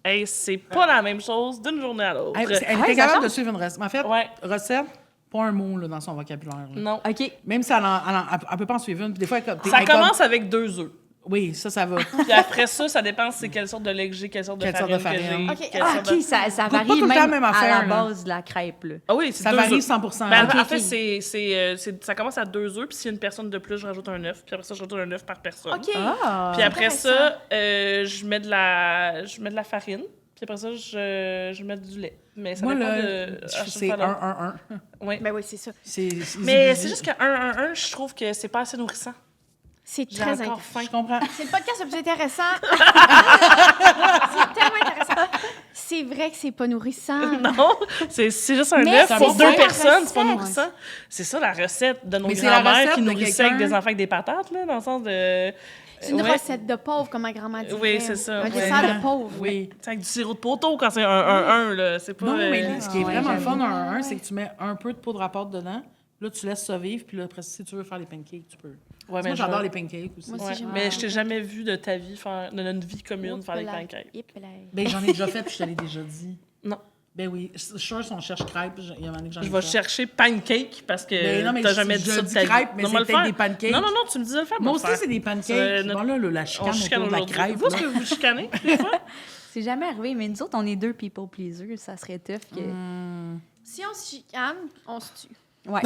Hey, c'est pas la même chose d'une journée à l'autre. Elle Ouais, était ça capable change. de suivre une recette. En fait, Ouais. recette, pas un mot là, dans son vocabulaire. là. Non. OK. Même si elle peut pas en suivre une. Puis des fois, elle, Ça elle est comme- commence avec 2 œufs. Oui, ça va. Puis après ça dépend c'est quelle sorte de lait que j'ai, quelle sorte de Quelle sorte farine de que farine. j'ai. Ok. quelle Ah, sorte OK, de- ça Goûte pas varie tout le temps même la même à affaire, la là. base de la crêpe. Là. Ah oui, c'est Ça 2 varie œufs. 100%. Ben, Ok, en ok. fait, ça commence à 2 œufs, puis s'il y a une personne de plus, je rajoute un œuf, puis après ça, je rajoute un œuf par personne. OK. Ah! Puis après Intéressant. ça, je mets de la farine, puis après ça, je mets du lait. Mais ça Moi, dépend là, de... c'est 1-1-1. Oui. Ben oui, c'est ça. Mais c'est juste qu'un 1-1-1, je trouve que c'est pas assez nourrissant. C'est J'ai très encore intéressant. faim. Je comprends. C'est le podcast le plus intéressant. C'est tellement intéressant. C'est vrai que c'est pas nourrissant. Non, c'est juste un Mais œuf c'est pour ça, 2 la personnes, c'est pas recette. nourrissant. C'est ça la recette de nos Mais c'est la grands-mères recette qui de nourrissaient avec quelqu'un- des enfants avec des patates, là, dans le sens de... C'est une Ouais. recette de pauvre, comme ma grand-mère disait. Oui, c'est ça, Un ouais. dessert de pauvre. Oui. C'est avec du sirop de poteau quand c'est un 1, là. C'est pas... Non, mais ce qui est ouais, vraiment le fun j'avoue. dans un 1, c'est que tu mets un peu de poudre à pâte dedans. Là, tu laisses ça vivre. Puis là, après, si tu veux faire les pancakes, tu peux. Ouais, Moi, je- j'adore les pancakes aussi. Moi aussi, Ouais. j'aime Mais bien. je t'ai jamais vu de ta vie faire, de notre vie commune, faire des pancakes. Ben, j'en ai déjà fait, puis je te l'ai déjà dit. Non. Ben oui. Je suis sûre, si on cherche crêpes, il y en a que j'en ai Je vais fait. chercher pancake parce que Ben non, mais t'as je- jamais je dit ça de dis ta vie. crêpes, mais Non, c'est on va le peut-être faire. des pancakes. Non, tu me dis de le faire. Moi on aussi, va le c'est des faire. pancakes. notre- Bon, là, la chicane On chicane autour de la aujourd'hui. crêpe. Vous, est-ce là. que vous chicanez, des fois? C'est jamais arrivé, mais nous autres, on est 2 people pleasers. Ça serait tough que... Si on se chicane, on se tue. Ouais.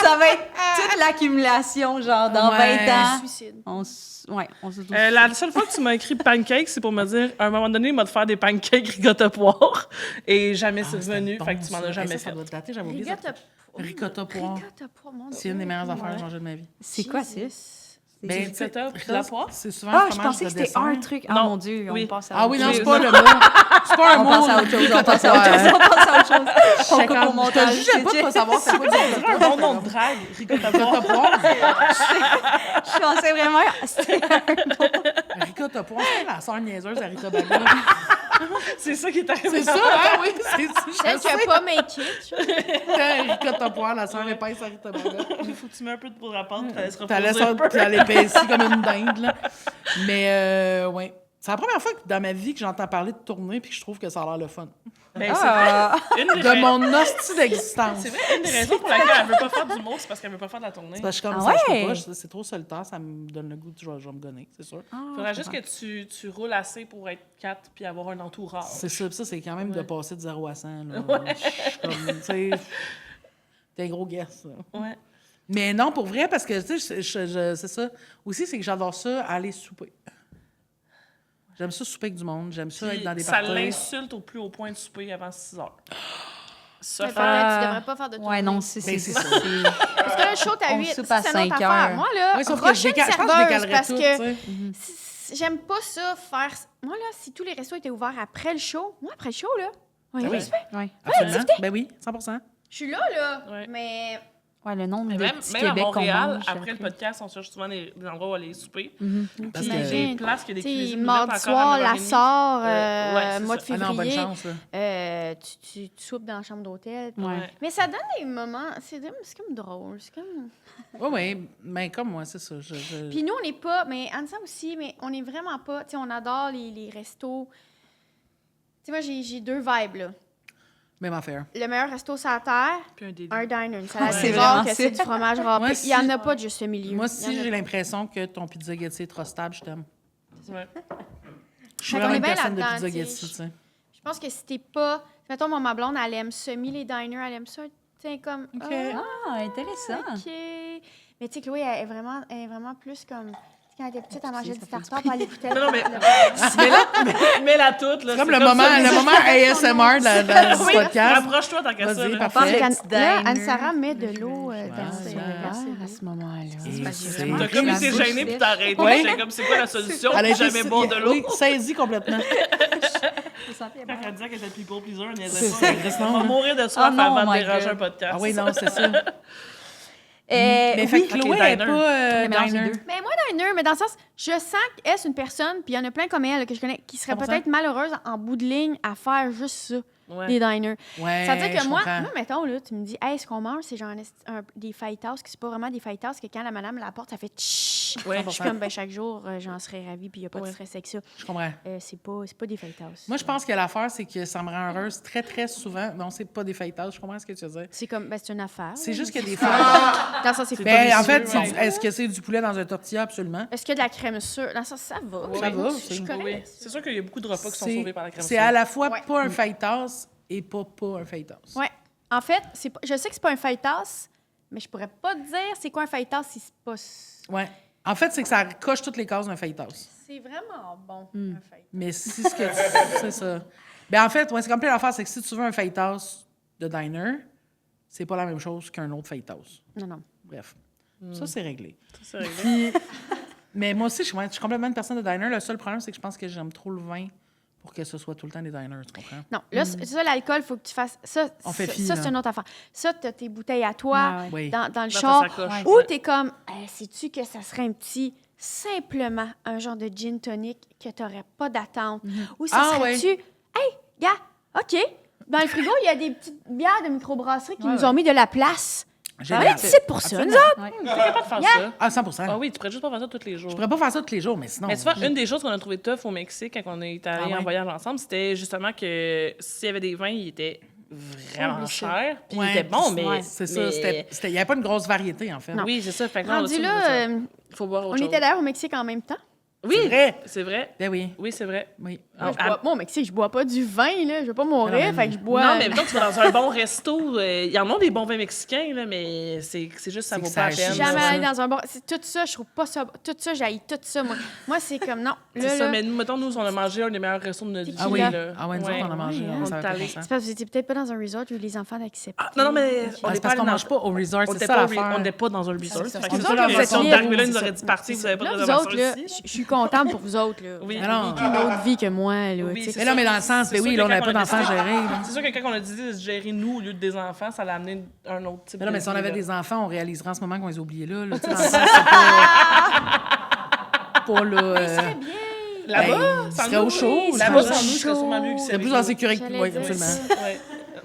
Ça va être toute l'accumulation, genre, dans Ouais. 20 ans. Suicide. On se doute. La seule fois que tu m'as écrit pancake, c'est pour me dire, à un moment donné, il m'a de faire des pancakes ricotta poire. Et jamais c'est revenu. bon, Fait que tu m'en ça. as jamais Ça fait. doit être daté, j'avais oublié. Ricotta Ricotta poire. Ricotta poire, mon Dieu. C'est une des meilleures affaires que j'ai mangées de ma vie. C'est quoi ça? Ben, ricotta, tu sais, puis de la poire? C'est souvent Ah, un je fromage pensais de que c'était dessert. un truc. Ah, Non. mon Dieu, Oui. on passe à Ah autre oui, chose. non, c'est pas le mot. C'est pas un On mot. passe à autre chose. On ricotta passe à autre poire. chose. On passe à autre chose. On J'étais coupe au comme, je montage. te jugeais pas de pas savoir c'est quoi du C'est un bon nom de drague, ricotta ricotta poire. poire. Je pensais vraiment... C'était Ricotta poire, c'est la sœur niaiseuse à Rita Baga. C'est ça qui est arrivé. C'est ça, hein? Oui, c'est Celle qui ça. a pas make it. Ricotta poire, la sœur épaisse à Rita Baga. Il faut que tu mets un peu de poudre à pâte, puis ça allait se T'allais reposer un peu. sortir, t'allais épaisser comme une dinde, là. Mais, ouais. C'est la première fois dans ma vie que j'entends parler de tournée puis que je trouve que ça a l'air le fun. Ben, c'est vrai. Une des De mon hostie d'existence. C'est vrai, une des raisons pour laquelle elle veut pas faire d'humour, c'est parce qu'elle veut pas faire de la tournée. C'est parce que je suis comme Ah ça, je ouais? peux pas, c'est trop solitaire, ça me donne le goût de je vais me gonner, c'est sûr. Faudrait juste que tu roules assez pour être 4 puis avoir un entourage. C'est ça, puis ça, c'est quand même de passer de 0 à 100. Là. Ouais. Je suis comme, tu sais, t'es un gros guess. Là. Ouais. Mais non, pour vrai, parce que, tu sais, c'est ça. Aussi, c'est que j'adore ça, aller souper. J'aime ça souper avec du monde, j'aime ça Puis être dans des ça parties. l'insulte au plus haut point de souper avant 6 heures. Ça Mais fait... peut-être tu devrais pas faire de tournée. Ouais, non, Ben, c'est c'est c'est- ça. c'est- Parce que là, le show, t'as On 8. soupe à C'est une autre 5 affaire. heures. Moi, là, Ouais, sauf que prochaine je pense que je serveuse, décalerais parce tout, que tu sais. j'aime pas ça faire... Moi, là, si tous les restos étaient ouverts après le show, moi, après le show, là, on irait oui. souper. Ouais. Absolument. Ben oui, 100%. Je suis là, là, Ouais. mais... Ouais, le nombre de Même, petits même à Québec qu'on Montréal, mange. après le podcast, on cherche souvent des endroits où aller souper. Parce Puis que- des places qui a des Tu sais, cuisines mardi ouvertes soir, encore à la 9h30. sort, ouais, c'est mois de ça. Ah non, bonne février, chance, là. tu soupes dans la chambre d'hôtel. Ouais. Mais ça donne des moments... C'est comme drôle. C'est comme... Oui, oui, mais comme moi, c'est ça. Puis nous, on n'est pas... Mais Anne-Sam aussi, mais on n'est vraiment pas... Tu sais, on adore les restos. Tu sais, moi, j'ai 2 vibes, là. Même affaire. Le meilleur resto sur la terre, Puis un délire. un diner. Une salade c'est César, vraiment que ça. c'est du fromage râpé. Moi, Il n'y en si- a pas de juste milieu. Moi, Il y en si a j'ai pas. l'impression que ton pizza Getty est trop stable, je t'aime. Ouais. Je suis Fait qu'on vraiment est une bien personne de là-dedans, pizza tu sais. Getty, tu sais. Je pense que si t'es pas... Mettons, moi, ma blonde, elle aime semi les diners, elle aime ça. Tu sais, comme... OK. Ah, intéressant. OK. Mais tu sais, Chloé, elle est vraiment plus comme... Quand elle était petite, elle mangeait du tartare, puis elle écoutait... Non, mais mets-la toute. Là, Comme c'est le ça, moment ASMR du Oui, podcast. rapproche-toi tant qu'à ça. Vas-y, là. parfait. Parce Fait qu'Anne là, diner. Anne-Sarah met de l'eau dans Ouais, ses ouais. verres à ce moment-là. Et c'est- T'as comme été bouche gêné puis sèche. t'arrêtes. Ouais. J'étais comme, c'est quoi la solution? Elle a été Jamais boire de l'eau. Oui, saisie complètement. Quand elle disait qu'elle était people pleaser, elle niaisait C'est pas. ça, Chris, non, On va hein. mourir de soif Oh non, avant de my déranger God. un podcast. Ah oui, non, c'est ça. Mais Oui. fait que Ok, Chloé n'est diner. pas mélange les diner. deux. Mais moi, diner, mais dans le sens, je sens qu'elle, c'est une personne, puis il y en a plein comme elle que je connais, qui serait 100%. peut-être malheureuse en bout de ligne à faire juste ça, Ouais. des diners. Ouais, Ça veut dire que je moi, comprends. mettons, là, tu me dis, hey, ce qu'on mange, c'est genre des fajitas, que c'est pas vraiment des fajitas, que quand la madame la porte, ça fait tch. Ouais. Je suis comme, ben, chaque jour, j'en serais ravie, puis il n'y a pas de Ouais. stress avec ça. Je comprends. C'est pas des fajitas. Moi, je pense que l'affaire, c'est que ça me rend heureuse très, très souvent. Non, c'est pas des feuilletages, je comprends ce que tu veux dire. C'est comme, ben, c'est une affaire. C'est là. juste qu'il y a des feuilletages. Dans le sens, c'est pas Ben, en délicieux, fait, ouais. est-ce que c'est du poulet dans un tortilla? Absolument. Est-ce qu'il y a de la crème sûre? Dans le sens, ça va. Ça va, Je suis c'est- correcte. Oui. C'est sûr qu'il y a beaucoup de repas qui sont C'est- sauvés par la crème C'est à la fois Ouais. pas un feuilletage et pas un feuilletage. Ouais. En fait, je sais que c'est pas un fajitas, mais je pourrais pas te dire c'est quoi un fajitas si c'est pas... Ouais. En fait, c'est que ça coche toutes les cases d'un feuilletage. C'est vraiment bon, un fajitas. Mais si ce que c'est ça. Ben en fait, ouais, c'est comme plein d'affaires, c'est que si tu veux un feuilletage de diner, c'est pas la même chose qu'un autre feuilletage. Non, non. Bref. Ça, c'est réglé. C'est réglé. Mais moi aussi, je suis complètement une personne de diner. Le seul problème, c'est que je pense que j'aime trop le vin pour que ce soit tout le temps des diners, tu comprends? Non, là, ça, l'alcool, il faut que tu fasses... Ça, On fait fi, ça là. c'est une autre affaire. Ça, t'as tes bouteilles à toi, Ah ouais. Oui. dans le Dans ta char, sacoche. ou Ouais. t'es comme, sais-tu que ça serait un petit... Simplement un genre de gin tonic que t'aurais pas d'attente. Ou ça Ah, serait-tu... Hey, gars, OK, dans le frigo, il y a des petites bières de microbrasserie qui Ouais, nous ouais. ont mis de la place. Génial. On est ici pour ça, nous Absolument. autres. Ouais. T'es capable de faire ça? Ah, 100%. Ah oui, tu pourrais juste pas faire ça tous les jours. Je pourrais pas faire ça tous les jours, mais sinon... Mais tu vois, une des choses qu'on a trouvé tough au Mexique quand on est allé Ah ouais? en voyage ensemble, c'était justement que s'il y avait des vins, ils étaient vraiment Oublie ça. chers. Puis Ouais, ils étaient bons, mais. ouais, c'est ça. mais- Il n'y avait pas une grosse variété, en fait. Oui, c'est ça. Fait que là, on a Rendu su- là, il faut boire autre on chose. était d'ailleurs au Mexique en même temps. Oui, C'est vrai. c'est vrai. Ben oui. Oui, c'est vrai. Oui. Moi, au Mexique, je bois pas du vin, là. Je veux pas mourir, Non, mais- fait que je bois... Non, mais mettons, tu vas dans un bon resto. Il y en a des bons vins mexicains, là, mais c'est juste ça C'est vaut que pas la ça peine. agit Jamais ça. allé dans un bar. C'est tout ça, je trouve pas ça. Tout ça, j'haïs tout ça, moi. Moi, c'est comme non. C'est Là, ça, là, mais nous, mettons, nous, on a mangé un des meilleurs restos de notre vie. Ah oui. là. Ah ouais, nous autres, on a mangé. Ouais, on on savait est pas allé. comment ça. c'est parce que vous étiez peut-être pas dans un resort où les enfants acceptent. Ah, non, non, mais on Ah, n'est c'est pas parce allé qu'on dans... mange pas au resort, On c'est n'était ça pas, l'affaire. on n'était pas dans un resort. ça. Fait On que nous c'est autres, sûr on que fait si on est libre. arrivé là, ils nous auraient dit partir, vous n'avez pas de Là, vous réservation autres, là, ici. je suis contente pour vous autres, là. Oui. Mais non. Vous vivez une autre vie que moi, là. Oui, tu sais. c'est Mais là, mais dans le sens, C'est ben sûr oui, que là, on quand n'avait pas on a d'enfants décidé- gérés. là. C'est sûr que quand on a décidé de se gérer nous au lieu des enfants, ça l'a amené un autre type Mais là, de mais si on vie, avait là. des enfants, on réaliserait en ce moment qu'on les a oubliés là. Tu sais, dans le sens, c'est pas là. Là-bas, Ben, sans il serait nous, au chaud, oui, Là-bas, j'imagine. sans nous, ce serait sûrement mieux que C'est plus en sécurité. J'allais Oui, dire absolument. ça. Ouais.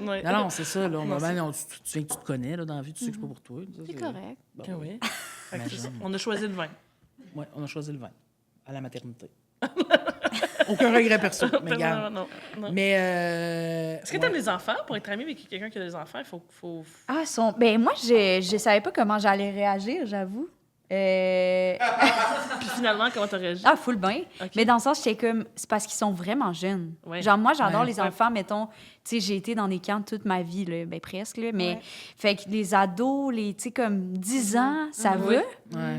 Ouais. Non, non, c'est ça. Là, tu sais que tu te connais là, dans la vie, tu sais que c'est pas pour toi. Ça, C'est correct. Ah oui. Fait que c'est ça. On a choisi le vin. Oui, on a choisi le vin à la maternité. aucun regret perso. Mais regarde. non. Mais. Est-ce que t'aimes les enfants? Pour être ami avec quelqu'un qui a des enfants, il faut... Ah, ben moi, je savais pas comment j'allais réagir, j'avoue. Puis finalement, comment t'as réagi? Ah, full bien. Ok. Mais dans le sens, j'étais comme... C'est parce qu'ils sont vraiment jeunes. Ouais. Genre, moi, j'adore Ouais. les enfants, mettons... Tu sais, j'ai été dans des camps toute ma vie, là, ben presque, là, mais... Ouais. Fait que les ados, tu sais, comme 10 ans, ça va. Ouais.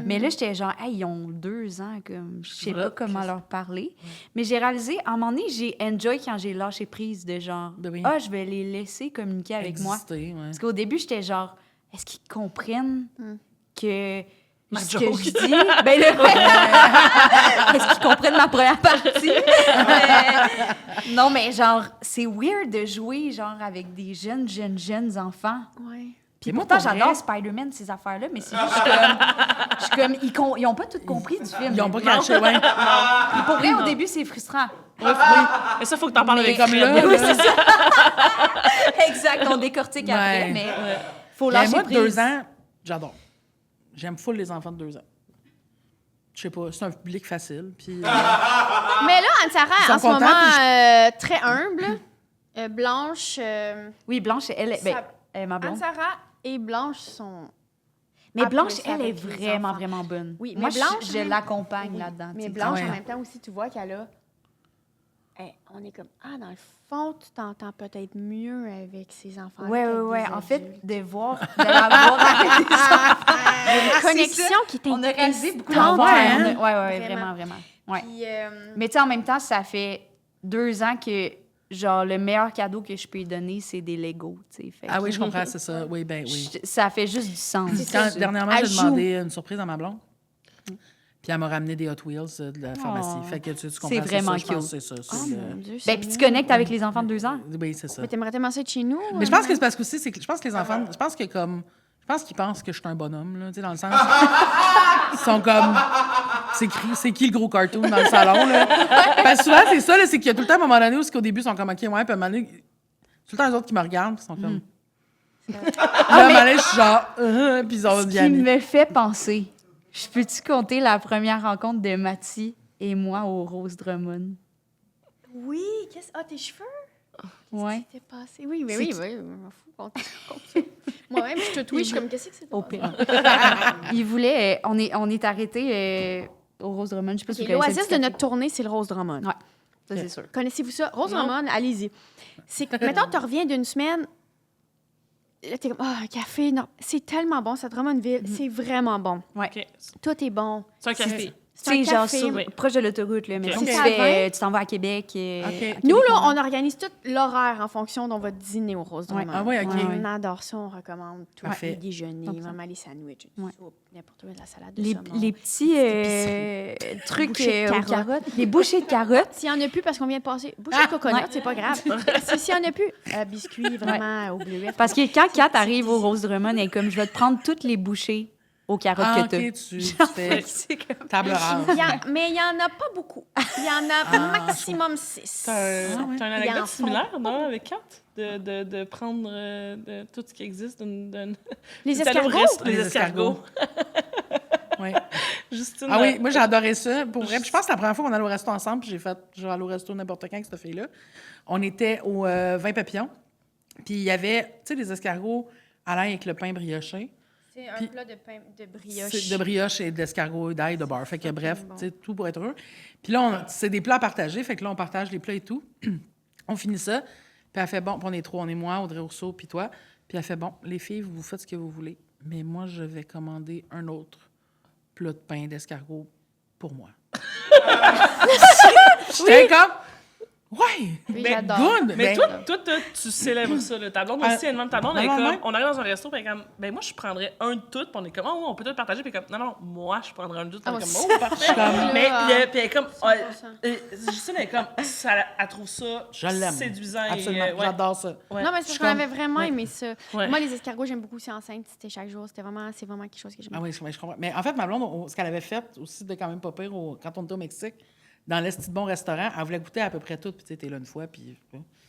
Mais là, j'étais genre, hey, ils ont 2 ans, comme... Je sais pas Ouais, comment Chris. leur parler. Mais j'ai réalisé, à un moment donné, j'ai enjoy quand j'ai lâché prise de genre... Ben oui. Ah, je vais les laisser communiquer avec moi. Exister, ouais. Parce qu'au début, j'étais genre, est-ce qu'ils comprennent que Ma ce joke. que je dis? Ben là, est-ce qu'ils comprennent ma première partie? Non, mais genre, c'est weird de jouer genre avec des jeunes enfants. Ouais. Puis Mais moi, pourtant, pour j'adore vrai- Spider-Man, ces affaires-là, mais c'est juste je suis comme ils ont pas tout compris du film. Ils ont pas caché, ouais. Puis pour vrai, au début, c'est frustrant. Mais ça, faut que t'en parles avec comme Fred. là, Oui, c'est ça. Exact, on décortique après, Ouais. mais faut Mais lâcher moi, prise. 2 ans, j'adore. J'aime full les enfants de 2 ans. Je sais pas, c'est un public facile. Puis, Mais là, Anne-Sarah, Ils sont en ce moment, contents, très humble. Blanche... Oui, Blanche, elle est ma blonde. Anne-Sarah et Blanche sont... Mais Blanche, plus elle est avec les vraiment, enfants. vraiment bonne. Oui, moi, mais Blanche, je même- l'accompagne Oui. là-dedans. Mais tu sais. Blanche, ouais. en même temps aussi, tu vois qu'elle a... on est comme, dans le fond, tu t'entends peut-être mieux avec ses enfants. Ouais, qu'avec ouais, ouais. des En fait, adultes. de l'avoir avec des enfants. Une connexion qui était On a réalisé beaucoup instante. d'enfants. Ouais, hein? Ouais, Vraiment. vraiment. Ouais. Puis, Mais tu sais, en même temps, ça fait 2 ans que, genre, le meilleur cadeau que je peux lui donner, c'est des Legos, tu sais. Fait ah que oui, je comprends, c'est ça. Oui, ben oui. ça fait juste du sens. Quand, dernièrement, Elle j'ai joue. demandé une surprise à ma blonde. Puis elle m'a ramené des Hot Wheels de la pharmacie. Oh. Fait que tu comprends, C'est vraiment ça, je pense cute. que c'est ça. oh c'est mon Dieu, Ben, c'est puis tu mignon. connectes avec les enfants de 2 ans. Oui, c'est ça. Mais t'aimerais tellement ça être chez nous? Mais je pense que c'est parce que aussi, c'est que je pense que les enfants, je pense qu'ils pensent que je suis un bonhomme, là, tu sais, dans le sens. Ils sont comme. C'est qui le gros cartoon dans le salon, là? Parce que souvent, c'est ça, là, c'est qu'il y a tout le temps un moment donné où, qu'au début, ils sont comme, OK, ouais, puis à un moment donné, tout le temps, les autres qui me regardent, puis ils sont comme. Puis là, à un moment donné, je suis genre, puis ils ont Ce dit, qui me fait penser, je peux-tu compter la première rencontre de Mathie et moi au Rose Drummond? Oui, tes cheveux? Ouais. T'es passé. Oui, mais C'est oui, qui? je m'en fous. Compte ça. Moi-même, je te twitch comme, qu'est-ce que c'est? Au pire. Il voulait... on est arrêté au Rose Drummond. Je sais pas si vous connaissez L'oasis le de petit notre tournée, c'est le Rose Drummond. Ouais, ça, c'est sûr. Connaissez-vous ça? Rose Non. Drummond, allez-y. C'est que, mettons, tu reviens d'une semaine, là, t'es comme, un café, non. C'est tellement bon, cette Drummondville. C'est vraiment bon. OK. Tout est bon. C'est un café. C'est un Tu sais, genre café. sur- oui. proche de l'autoroute, là. Mais Ok. si Ok. tu t'en vas à Québec... OK. Nous, Québec, là, ouais. on organise tout l'horaire en fonction d'on va dîner au Rose Drummond. Ah oui, OK. Ouais, On adore ça, on recommande tout. Parfait. Les déjeuners, 100%. vraiment les sandwichs, Ouais. soupe, n'importe quoi, de la salade de Les, saumon. les petits trucs Bouchées de aux carottes. carottes. Les bouchées de carottes. S'il n'y en a plus, parce qu'on vient de passer, bouchée de coconut, Ouais. c'est pas grave. S'il n'y en a plus, biscuits vraiment au bleuet. Parce que quand Kat arrive au Rose Drummond, elle est comme, je vais te prendre toutes les bouchées aux carottes Ah, que OK, t'as. tu fais C'est comme... table rase. Mais il n'y en a pas beaucoup. Il y en a maximum 6. T'as une Ils en anecdote font similaire, non, avec Kat? De prendre de tout ce qui existe d'une... Les T'es allée au escargots? resto- Les Les escargots. Ouais. Justine, Ah oui, moi, j'ai adoré ça. Pour vrai, puis je pense que la première fois qu'on allait au resto ensemble, puis j'ai fait, je vais aller au resto n'importe quand avec cette fille-là. On était au 20 papillons, puis il y avait, tu sais, des escargots à l'ail avec le pain brioché. C'est un Puis- plat de pain de brioche. C'est de brioche et d'escargot, d'ail, de beurre. Fait que bref, bon. tu sais, tout pour être heureux. Puis là, c'est des plats à partager. Fait que là, on partage les plats et tout. On finit ça. Puis elle fait, bon, puis on est 3, on est moi, Audrey Rousseau, puis toi. Puis elle fait, bon, les filles, vous faites ce que vous voulez. Mais moi, je vais commander un autre plat de pain d'escargot pour moi. J'étais comme, ouais, Oui, ben, j'adore. good. Mais Ben, toi, tu célèbres ça. Là. Ta blonde Ah, aussi, elle-même, ta blonde, non, elle est non, comme... non. On arrive dans un resto, puis elle est comme... Ben moi, je prendrais un de tout, puis on est comme... Oh, ouais, on peut tout partager, puis comme... Non, moi, je prendrais un de tout. Ah, On est moi comme... aussi. Oh, parfait. Comme- Mais Ah. puis elle est comme... 100%. Justine, elle est comme... Elle trouve ça je l'aime. séduisant. Absolument, Et, ouais. j'adore ça. Ouais. Non, mais c'est Je parce suis qu'on avait comme- vraiment ouais. aimé ça. Ouais. Moi, les escargots, j'aime beaucoup aussi enceinte. C'était chaque jour. C'est vraiment quelque chose que j'aime. Ah oui, je comprends. Mais en fait, ma blonde, ce qu'elle avait fait aussi de quand même pas pire quand on était au Mexique, dans l'esti de bon restaurant, elle voulait goûter à peu près tout, puis tu sais, t'es là une fois, puis...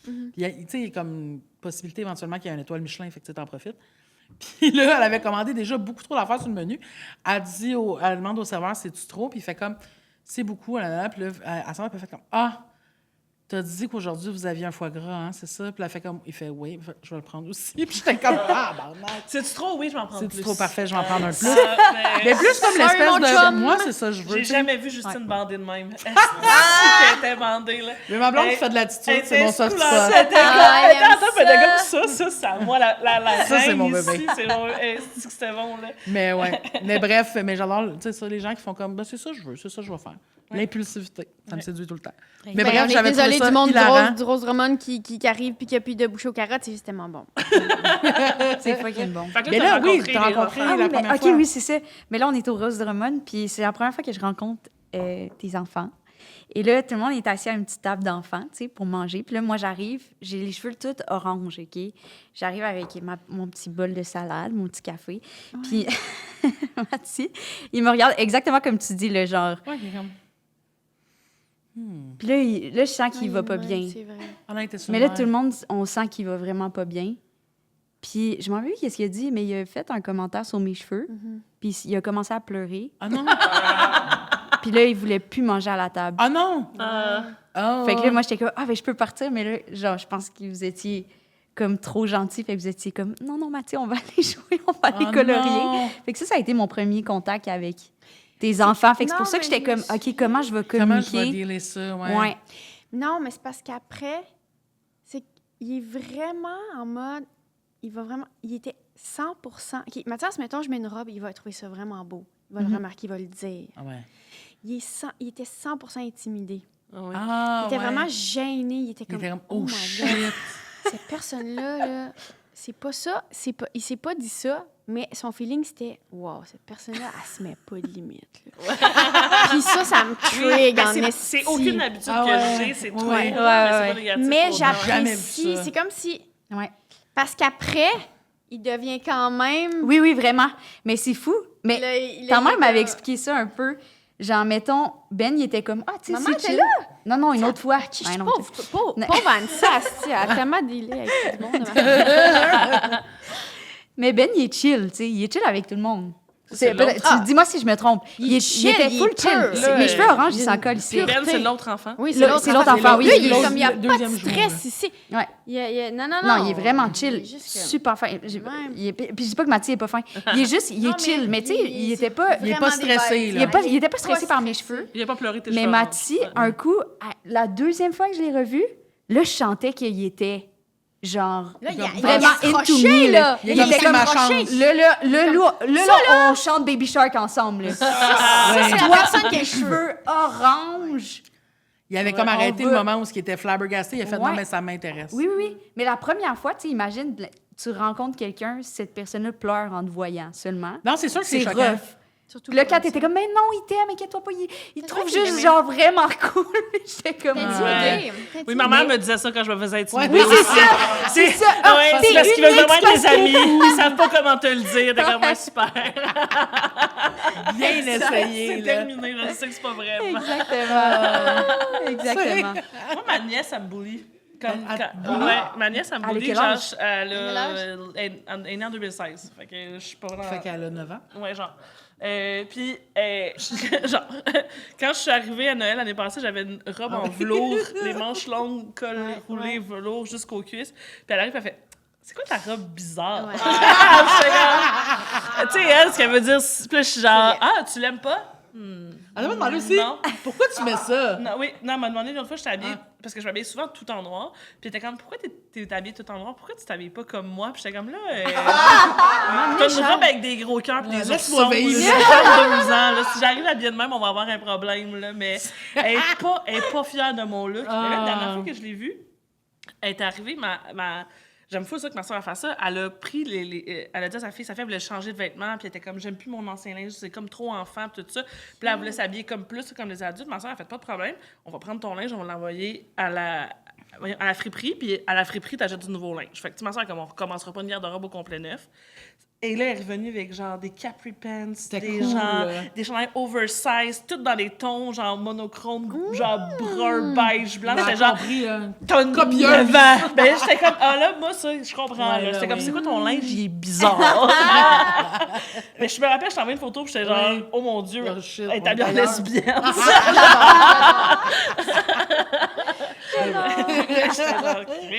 Puis, tu sais, il y a comme une possibilité éventuellement qu'il y ait une étoile Michelin, fait que tu t'en profites. Puis là, elle avait commandé déjà beaucoup trop d'affaires sur le menu. Elle demande au serveur, c'est-tu trop? Puis il fait comme, c'est beaucoup, puis là, elle s'en va, puis elle fait comme, ah, t'as dit qu'aujourd'hui, vous aviez un foie gras, hein, c'est ça? Puis elle fait comme, il fait, oui, je vais le prendre aussi. Puis j'étais comme, ah, C'est-tu trop? Oui, je vais en prendre plus. c'est trop parfait, je vais en prendre un plus. Mais Mais plus comme Sorry, mon l'espèce de. chum. Moi, c'est ça, je veux. j'ai tu sais. jamais vu Justine bandée de même. Est-ce qu'elle était bandée, là? Mais ma blonde qui Elle- fait de l'attitude, elle c'est mon était soft sous la- spot. Elle était Ah, comme- elle aime attends, elle était comme ça. ça, c'est à moi, la Ça, c'est reine mon ici, bébé. c'est mon est-ce que c'était bon, là? Mais ouais. Mais bref, mais j'adore, tu sais, ça, les gens qui font comme, ben, c'est ça que je veux, c'est ça que je vais faire. L'impulsivité, ça me séduit tout le temps. Mais Ben, bref, on est j'avais trouvé désolé ça du monde hilarant. du Rose Drummond qui arrive puis qui a plus de bouchée aux carottes, c'est justement bon. C'est fucking bon. Fait que Mais là, là, oui, t'as t'as rencontré rencontré les Ah enfants. la oui, mais, première OK, fois. oui, c'est ça. Mais là, on est au Rose Drummond, puis c'est la première fois que je rencontre des enfants. Et là, tout le monde est assis à une petite table d'enfants, tu sais, pour manger. Puis là, moi, j'arrive, j'ai les cheveux tout orange, OK? J'arrive avec mon petit bol de salade, mon petit café. Puis, Mathis, il me regarde exactement comme tu dis, le genre. Ouais, il est comme, Puis là, je sens qu'il va pas bien. C'est vrai. ah non, il était sur Mais le là, nerf. tout le monde, on sent qu'il va vraiment pas bien. Puis, je m'en rappelle plus qu'est-ce qu'il a dit, mais il a fait un commentaire sur mes cheveux. Puis, il a commencé à pleurer. Ah non? Puis là, il voulait plus manger à la table. Ah non? Oh. Fait que là, moi, j'étais comme, ah, ben, je peux partir. Mais là, genre, je pense que vous étiez comme trop gentil. Fait que vous étiez comme, non, non, Mathieu, on va aller jouer, on va aller Oh colorier. non. Fait que ça a été mon premier contact avec tes enfants. Fait que c'est pour Non, ça que mais j'étais comme, OK, comment je vais Comment je vais communiquer? dealer ça? Ouais. Ouais. Non, mais c'est parce qu'après, c'est qu'il est vraiment en mode. Il était 100 OK, Mathias, mettons, je mets une robe, il va trouver ça vraiment beau. Il va le remarquer, il va le dire. Ah ouais. Il était 100 intimidé. Ah, Il était ouais. vraiment gêné. Il était Il comme, était comme, oh oh my shit. God, cette personne-là, là, c'est pas ça. Il s'est pas dit ça, mais son feeling, c'était, wow, cette personne-là, elle se met pas de limite. là. Puis ça me trigger Mais en c'est esti. aucune habitude Ah que ouais. j'ai, c'est Ouais. tout. Ouais, Mais c'est pas ouais. négatif Mais pour Jamais vu j'apprécie. ça. C'est comme si. Ouais. Parce qu'après, il devient quand même. Oui, oui, vraiment. Mais c'est fou. Mais Là, il ta est mère comme- m'avait expliqué ça un peu. Genre, mettons, Ben, il était comme, ah, tu sais, Maman c'est était chill. là? Non, non, une autre fois. Je Ouais, suis non, pauvre Non. Vanessa, asti, elle a tellement dealé avec tout le monde. de ma- Mais Ben, il est chill, tu sais. Il est chill avec tout le monde. c'est l'autre. Dis-moi si je me trompe. Il est chill, était il full est chill. pur, là. Mes cheveux orange, ils s'en collent ici. Pur. Ben, c'est l'autre enfant. Oui, Là, c'est l'autre enfant, oui. Lui, il est l'autre- comme, il n'y a le pas de deuxième jour, stress ici. Ouais. Non, non, Non, il est vraiment chill. Il est juste comme- Super fin. Même. Puis je dis pas que Mathieu est pas fin. Il est juste, il Non, est chill. Mais tu sais, il était pas... Il est vraiment pas des stressé, vibes. là. Il était pas stressé par mes cheveux. Il a pas pleuré tes Mais cheveux. Mathieu, un coup, la deuxième fois que je l'ai revu, là, je chantais qu'il était genre Là, il a vraiment into accroché, me. là. Il a Il était comme comme ma accroché. chance. Là, on chante Baby Shark ensemble. Là. Ça, c'est la personne qui a les cheveux. Cheveux orange. Il avait comme on arrêté va- le moment où il était flabbergasté. Il a fait, non, Ouais. mais ça m'intéresse. Oui, oui, oui. Mais la première fois, tu sais, imagine, tu rencontres quelqu'un, cette personne-là pleure en te voyant seulement. Non, c'est sûr que c'est C'est choquant. rough. Surtout Puis là, pour quand t'étais comme, mais non, il t'aime, inquiète-toi pas, il C'est trouve vrai qu'il juste aimait. genre vraiment cool. J'étais comme, T'as Ouais. dit, Oui, ma mère me disait ça quand je me faisais intimider. Ouais, oui, c'est ça. C'est ça. Ah, Ouais, t'es c'est parce qu'ils veulent unique, vraiment être parce des que- amis. Ils savent pas comment te le dire. T'es comme, ouais, super. Bien essayé, C'est là. terminé. Je sais que c'est pas vrai. Exactement. Exactement. Moi, ma nièce, elle me bully. Comme, bully? ouais, ma nièce, elle me Elle a bully. quel Genre, âge? elle Quel est née en 2016. Fait que je suis pas vraiment... Fait qu'elle a 9 ans. Ouais, genre. Puis, genre, quand je suis arrivée à Noël l'année passée, j'avais une robe en velours, les manches longues, col roulé, velours jusqu'aux cuisses. Puis elle arrive, elle fait c'est quoi ta robe bizarre? Ouais. Tu sais, elle, ce qu'elle veut dire, puis là, je suis genre, ah, tu l'aimes pas? Elle m'a demandé aussi, Non. pourquoi tu mets ça? Non, oui, non, elle m'a demandé une autre fois, je t'habille, parce que je m'habille souvent tout en noir. Puis elle était comme, pourquoi t'es habillée tout en noir? Pourquoi tu t'habilles pas comme moi? Puis j'étais comme, là, t'as une robe avec des gros cœurs pis des laisse-moi oursons. veiller. J'ai 32 ans, là. Si j'arrive habillée de même, on va avoir un problème, là. Mais elle est pas fière de mon look. Mais là, la dernière fois que je l'ai vue, elle est arrivée, j'aime fou ça que ma soeur a fait ça. Elle a pris elle a dit à sa fille elle voulait changer de vêtements, puis elle était comme, j'aime plus mon ancien linge, c'est comme trop enfant, puis tout ça. Puis là, elle voulait s'habiller comme plus, comme les adultes. Ma soeur a fait pas de problème. On va prendre ton linge, on va l'envoyer à la friperie, puis à la friperie, t'achètes du nouveau linge. Fait que, tu sais, ma soeur, comme on recommencera pas une garde-robe au complet neuf. Et là, elle est revenue avec genre des capri pants, des chandails oversize, toutes dans des tons genre monochrome, genre brun, beige, blanc. J'étais genre, t'as une Copieuse. 9 ans. Ben, j'étais comme, ah là, moi, ça, je comprends. Ouais, là. là, J'étais comme, oui. c'est quoi ton linge? Il est bizarre. Mais je me rappelle, je t'ai envoyé une photo, puis j'étais genre, Oui. oh mon Dieu, shit, elle est on habillée en est ailleurs. lesbienne.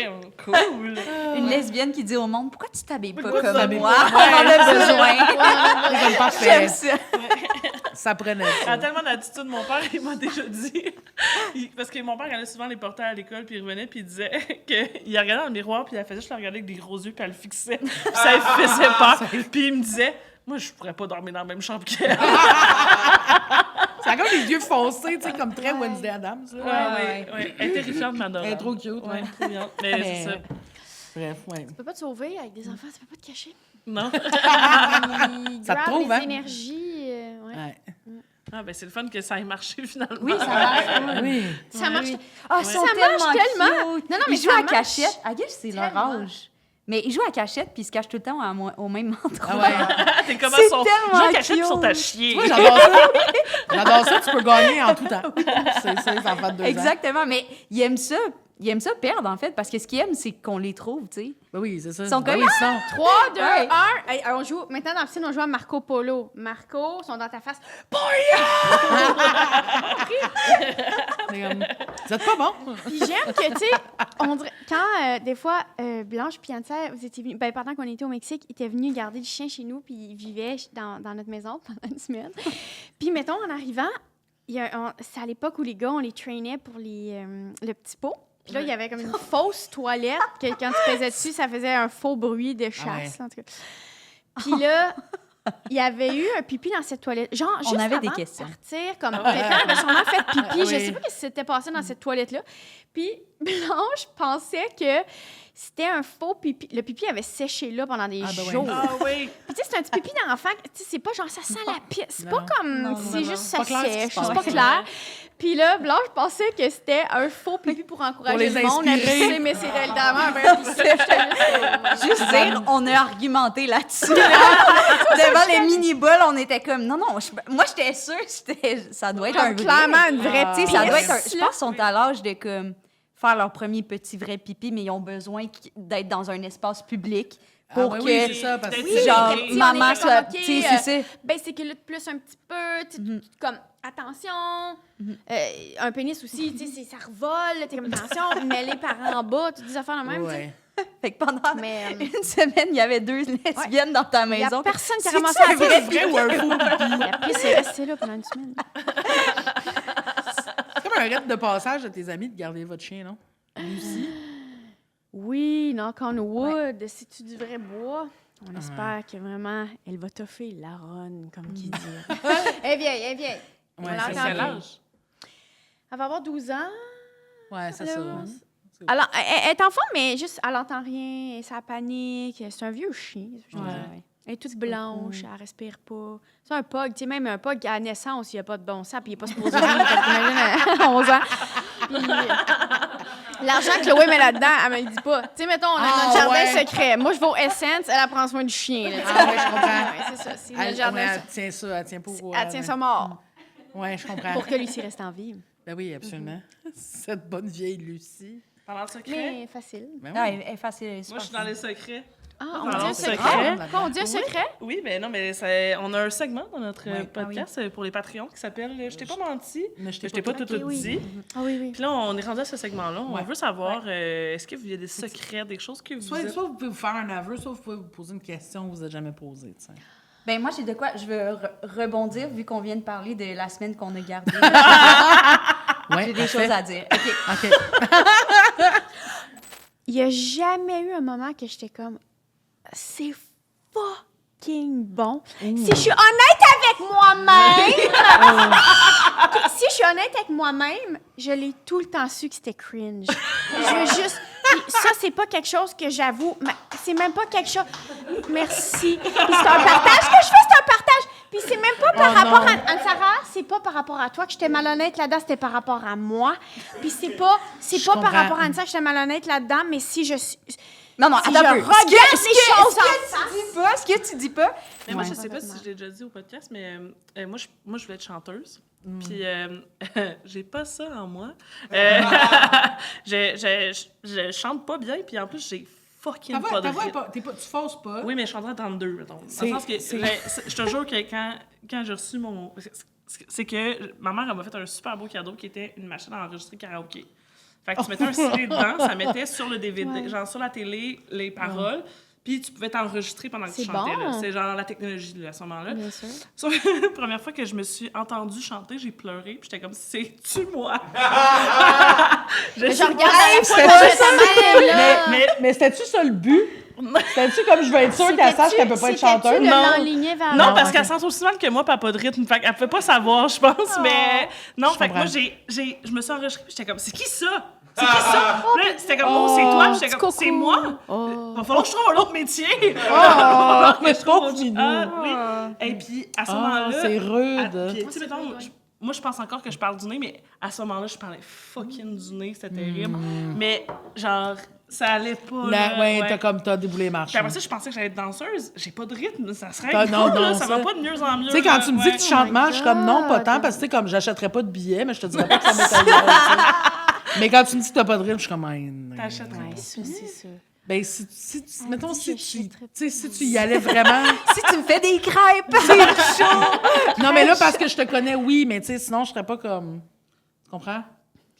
crème, cool. Une lesbienne qui dit au monde, pourquoi tu t'habilles pas Pourquoi tu comme t'habilles moi? pas? On en a besoin. Comme parfait. J'aime ça. Ça prenait Elle ça. a tellement d'attitude, mon père, il m'a déjà dit. Parce que mon père allait souvent les porter à l'école, puis il revenait, puis il disait qu'il regardait dans le miroir, puis elle faisait juste le regarder avec des gros yeux, puis elle le fixait. Puis ça lui faisait peur. Puis il me disait, moi, je pourrais pas dormir dans la même chambre qu'elle. Ça a comme les yeux foncés, tu sais, comme très Wednesday Addams. Là. Ouais. Elle est terrifiante, madame. Elle est trop cute. Ouais, trop bien. Mais c'est ça. Bref, ouais. Tu peux pas te sauver avec des enfants, tu peux pas te cacher. Non? Ils Ça te grabent trouve, les hein? énergies. Ouais. Ouais. Ah, ben c'est le fun que ça ait marché, finalement. Oui, ça marche. Oui. Ça marche. Ah, ils sont Ça marche tellement. cute. Non, non, mais ils jouent ça à marche cachette. I guess c'est leur tellement. âge. Mais ils jouent à cachette puis ils se cachent tout le temps au même endroit. Ah ouais. T'es comme C'est son. tellement Jean Cachette, cute. ils sont à chier. Moi, j'adore ça. J'adore ça, tu peux gagner en tout temps. C'est ça, les enfants de 2 ans. Exactement, mais ils aiment ça. Ils aiment ça perdre, en fait, parce que ce qu'ils aiment, c'est qu'on les trouve, tu sais. Ben oui, c'est ça. Ils sont Ben comme, oui, ils sont. 3, 2, Ouais. 1. Hey, on joue. Maintenant, dans la piscine, on joue à Marco Polo. Marco, ils sont dans ta face. C'est comme, vous êtes pas bon. Puis j'aime que, tu sais, on dirait. Quand, des fois, Blanche puis Anne-Sarah, vous étiez venus. Ben, pendant qu'on était au Mexique, ils étaient venus garder le chien chez nous, puis ils vivaient dans notre maison pendant une semaine. Puis, mettons, en arrivant, c'est à l'époque où les gars, on les traînait pour le petit pot. Puis là, il y avait comme une fausse toilette que quand tu pesais dessus, ça faisait un faux bruit de chasse, en tout cas. Puis là, il y avait eu un pipi dans cette toilette. Genre, juste avait des avant questions. de partir, comme quelqu'un avait sûrement fait pipi. Je Oui. sais pas ce qui s'était passé dans cette toilette-là. Puis Blanche pensait que c'était un faux pipi. Le pipi avait séché là pendant des Ah, ben oui. jours. Ah oui. Puis tu sais, c'est un petit pipi d'enfant. Tu sais, c'est pas genre ça sent la pisse. C'est Non. pas comme Non, c'est non, juste non. ça Pas clair ce qui se sèche. passe. C'est pas clair. Puis là, Blanche pensait que c'était un faux pipi pour encourager Pour les le monde à inspirer. pisser, mais c'est évidemment un pipi. Juste dire, on a argumenté là-dessus. Devant les mini-balls, on était comme, non, moi, j'étais sûre que ça doit être un vrai. Clairement, une vraie Tu sais, ça doit pisse, être je là. pense qu'ils sont à l'âge de comme faire leur premier petit vrai pipi, mais ils ont besoin d'être dans un espace public pour Ah, que, oui, c'est ça, parce que Oui, genre, oui. maman On est soit... comme, OK, Tu sais, c'est ça. Ben, c'est que là, plus un petit peu, tu sais, comme, attention, un pénis aussi, tu sais, ça revole, t'es comme, attention, mets-les par en bas, toutes des affaires de même, tu sais. Ouais. Fait que pendant Mais, une semaine, il y avait 2 lesbiennes dans ta il y a maison. personne qui a C'est-tu ramassé à vrai? Vrai ou un faux pipi? La pisse est restée là pendant une semaine. C'est comme un rite de passage de tes amis de garder votre chien, non? Lucie? Oui, knock on wood, c'est-tu du vrai bois? On espère que vraiment, elle va toffer la ronne, comme qui dit. Elle est vieille, elle est vieille. Ouais, On c'est l'entend ça. Quel bien. âge? Elle va avoir 12 ans. Ouais, c'est Là, ça. Alors, elle est enfant, mais juste, elle entend rien, ça panique. C'est un vieux chien. Je veux dire. Ouais. Elle est toute blanche, elle respire pas. C'est un pug, tu sais, même un pug à naissance, il n'y a pas de bon sang, puis il n'est pas supposé vivre, t'imagines, à 11 ans. Puis, l'argent que Chloé met là-dedans, elle me le dit pas. Tu sais, mettons, on a Ah, notre jardin ouais. secret. Moi, je vais au Essence, elle prend soin du chien. Là, tu sais. Ah ouais, je comprends. Ouais, c'est ça, c'est notre Elle, jardin ouais, secret. elle tient ça, elle tient pour... Elle tient ça mort Ouais, je comprends. pour que Lucie reste en vie. Ben oui, absolument. Cette bonne vieille Lucie. Pendant le secret? Mais facile. Ben Ah, oui. elle est facile. elle est Moi, je suis super dans les secrets. Ah, on on dit dit un un secret. secret. Ah, Quoi, on dit un secret? Oui, mais non, mais on a un segment dans notre Ouais. podcast pour les Patreons qui s'appelle Je t'ai pas menti, Ne je t'ai pas tout Ok, oui. dit. Ah oui, oui. Puis là, on est rendu à ce segment-là. On Ouais. veut savoir, est-ce qu'il y a des secrets, des choses que vous Soit êtes... vous pouvez vous faire un aveu, soit vous pouvez vous poser une question que vous n'avez jamais posée. Tu sais. Ben moi, j'ai de quoi. Je veux rebondir vu qu'on vient de parler de la semaine qu'on a gardée. Ouais, J'ai des choses à dire. OK. OK. Il n'y a jamais eu un moment que j'étais comme, c'est fucking bon. Si je suis honnête avec moi-même, si je suis honnête avec moi-même, je l'ai tout le temps su que c'était cringe. Je veux juste. Puis ça, c'est pas quelque chose que j'avoue. C'est même pas quelque chose. Merci. Puis c'est un partage que je fais, c'est un partage. Puis c'est même pas par rapport à Anne-Sarah, c'est pas par rapport à toi que j'étais malhonnête là-dedans, c'était par rapport à moi. Puis c'est pas par comprends. rapport à Anne-Sarah que j'étais malhonnête là-dedans, mais si je suis. Non, non, Si attends un je peu. regarde les choses Ce que tu dis pas, Mais moi, Ouais. je sais pas si je l'ai déjà dit au podcast, mais moi, je voulais être chanteuse. Puis, j'ai pas ça en moi. Je chante pas bien, puis en plus, j'ai fucking pas de rythme. Tu fausses pas. Oui, mais je chanterais dans le 2, mettons. Dans le sens que, je te jure que quand j'ai reçu mon... C'est que ma mère, elle m'a fait un super beau cadeau qui était une machine à enregistrer karaoké. Fait que tu mettais un CD dedans, ça mettait sur le DVD, genre sur la télé, les paroles, puis tu pouvais t'enregistrer pendant que tu C'est chantais. bon. Là. C'est genre la technologie là, à ce moment-là. Bien sûr. Sauf la première fois que je me suis entendue chanter, j'ai pleuré, puis j'étais comme, c'est-tu moi? Je regarde à la fois de ta mère, là. Mais c'était-tu ça le but? C'était-tu comme je veux être sûre qu'elle sache qu'elle peut pas être chanteuse? C'était-tu de Non. l'enligner vers Non, la- parce qu'elle chante aussi mal que moi, puis elle a pas de rythme. Fait qu'elle pouvait pas savoir, je pense. Mais non, Je fait que moi, comprends. je me suis enregistrée, puis j'étais comme, c'est qui ça? C'est qui ça? Puis là, c'était comme, oh, c'est toi. Puis j'étais comme, c'est moi. Va falloir que je trouve un autre métier. mais je continue. Ah, oui. Et puis, à ce moment-là. c'est Ah, rude. puis, tu sais, mettons, moi, je pense encore que je parle du nez, mais à ce moment-là, je parlais fucking du nez, c'était terrible. Mais, genre, ça allait pas. Là, Ouais, t'as déboulé les marches. Puis après ça, je pensais que j'allais être danseuse. J'ai pas de rythme, ça serait Ah, non, cool, là, non, ça ça- va pas de mieux en mieux. Tu sais, quand là, tu me dis ouais. que tu chantes mal, je suis comme non, pas tant, parce que tu sais, comme j'achèterais pas de billets, mais je te dirais pas que ça m'est arrivé. Mais quand tu me dis que t'as pas de rythme, je suis comme. T'achèterais Ouais, pas. ça, c'est ça. Ben, si tu. Mettons, si tu. Tu j'achèterais sais, si tu y allais vraiment. Si tu me fais des crêpes! Non, mais là, parce que je te connais, oui, mais tu sais, sinon, je serais pas comme. Tu comprends?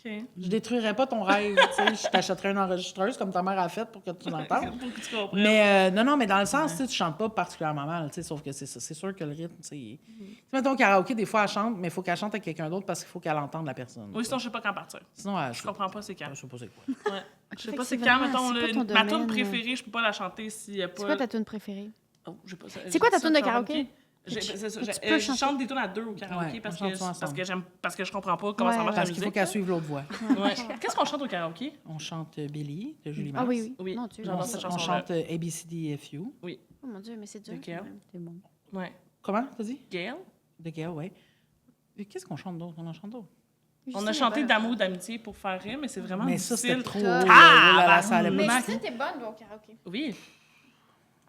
OK. Je détruirais pas ton rêve, tu sais. Je t'achèterais une enregistreuse comme ta mère a fait pour que tu l'entendes. Pour que tu comprennes. Mais non, mais dans le sens, tu sais, tu chantes pas particulièrement mal, tu sais, sauf que c'est ça. C'est sûr que le rythme, tu sais. Tu sais, mettons, karaoké, des fois, elle chante, mais il faut qu'elle chante avec quelqu'un d'autre parce qu'il faut qu'elle entende la personne. Oui, sinon, je sais pas quand partir. Sinon, elle. Je comprends pas c'est quand. Je sais pas c'est quoi. Ouais. Je sais Fait pas que c'est c'est quand, vraiment- mettons, c'est pas ton ma domaine, tune préférée, je peux pas la chanter s'il y a pas... C'est quoi ta tune préférée? Oh, j'ai pas ça. C'est quoi ta J'ai tune de ça, karaoké? C'est ça. tu peux Je chanter. chante des tunes à deux au karaoké Ouais, parce on chante ça que ensemble. parce que je comprends pas comment ça Ouais, marche Parce la qu'il faut musique. qu'elle suive l'autre voix. Ouais. Qu'est-ce qu'on chante au karaoké? On chante Billy de Julie Ah Mars. oui, oui. Oui, Mon Dieu. j'adore On, cette on chanson-là. chante ABCDFU. Oh mon Dieu, mais c'est dur. Ok. quand même. C'est bon. Ouais. Comment, t'as dit? Gail? De Gail, oui. Qu'est-ce qu'on chante d'autre? On en chante d'autres. On a chanté d'amour, d'amitié pour faire rire, mais c'est vraiment Mais ça, c'était difficile. trop. Ah, Oh là là, ça allait Mais pas. tu sais, t'es bonne au karaoké. Oui.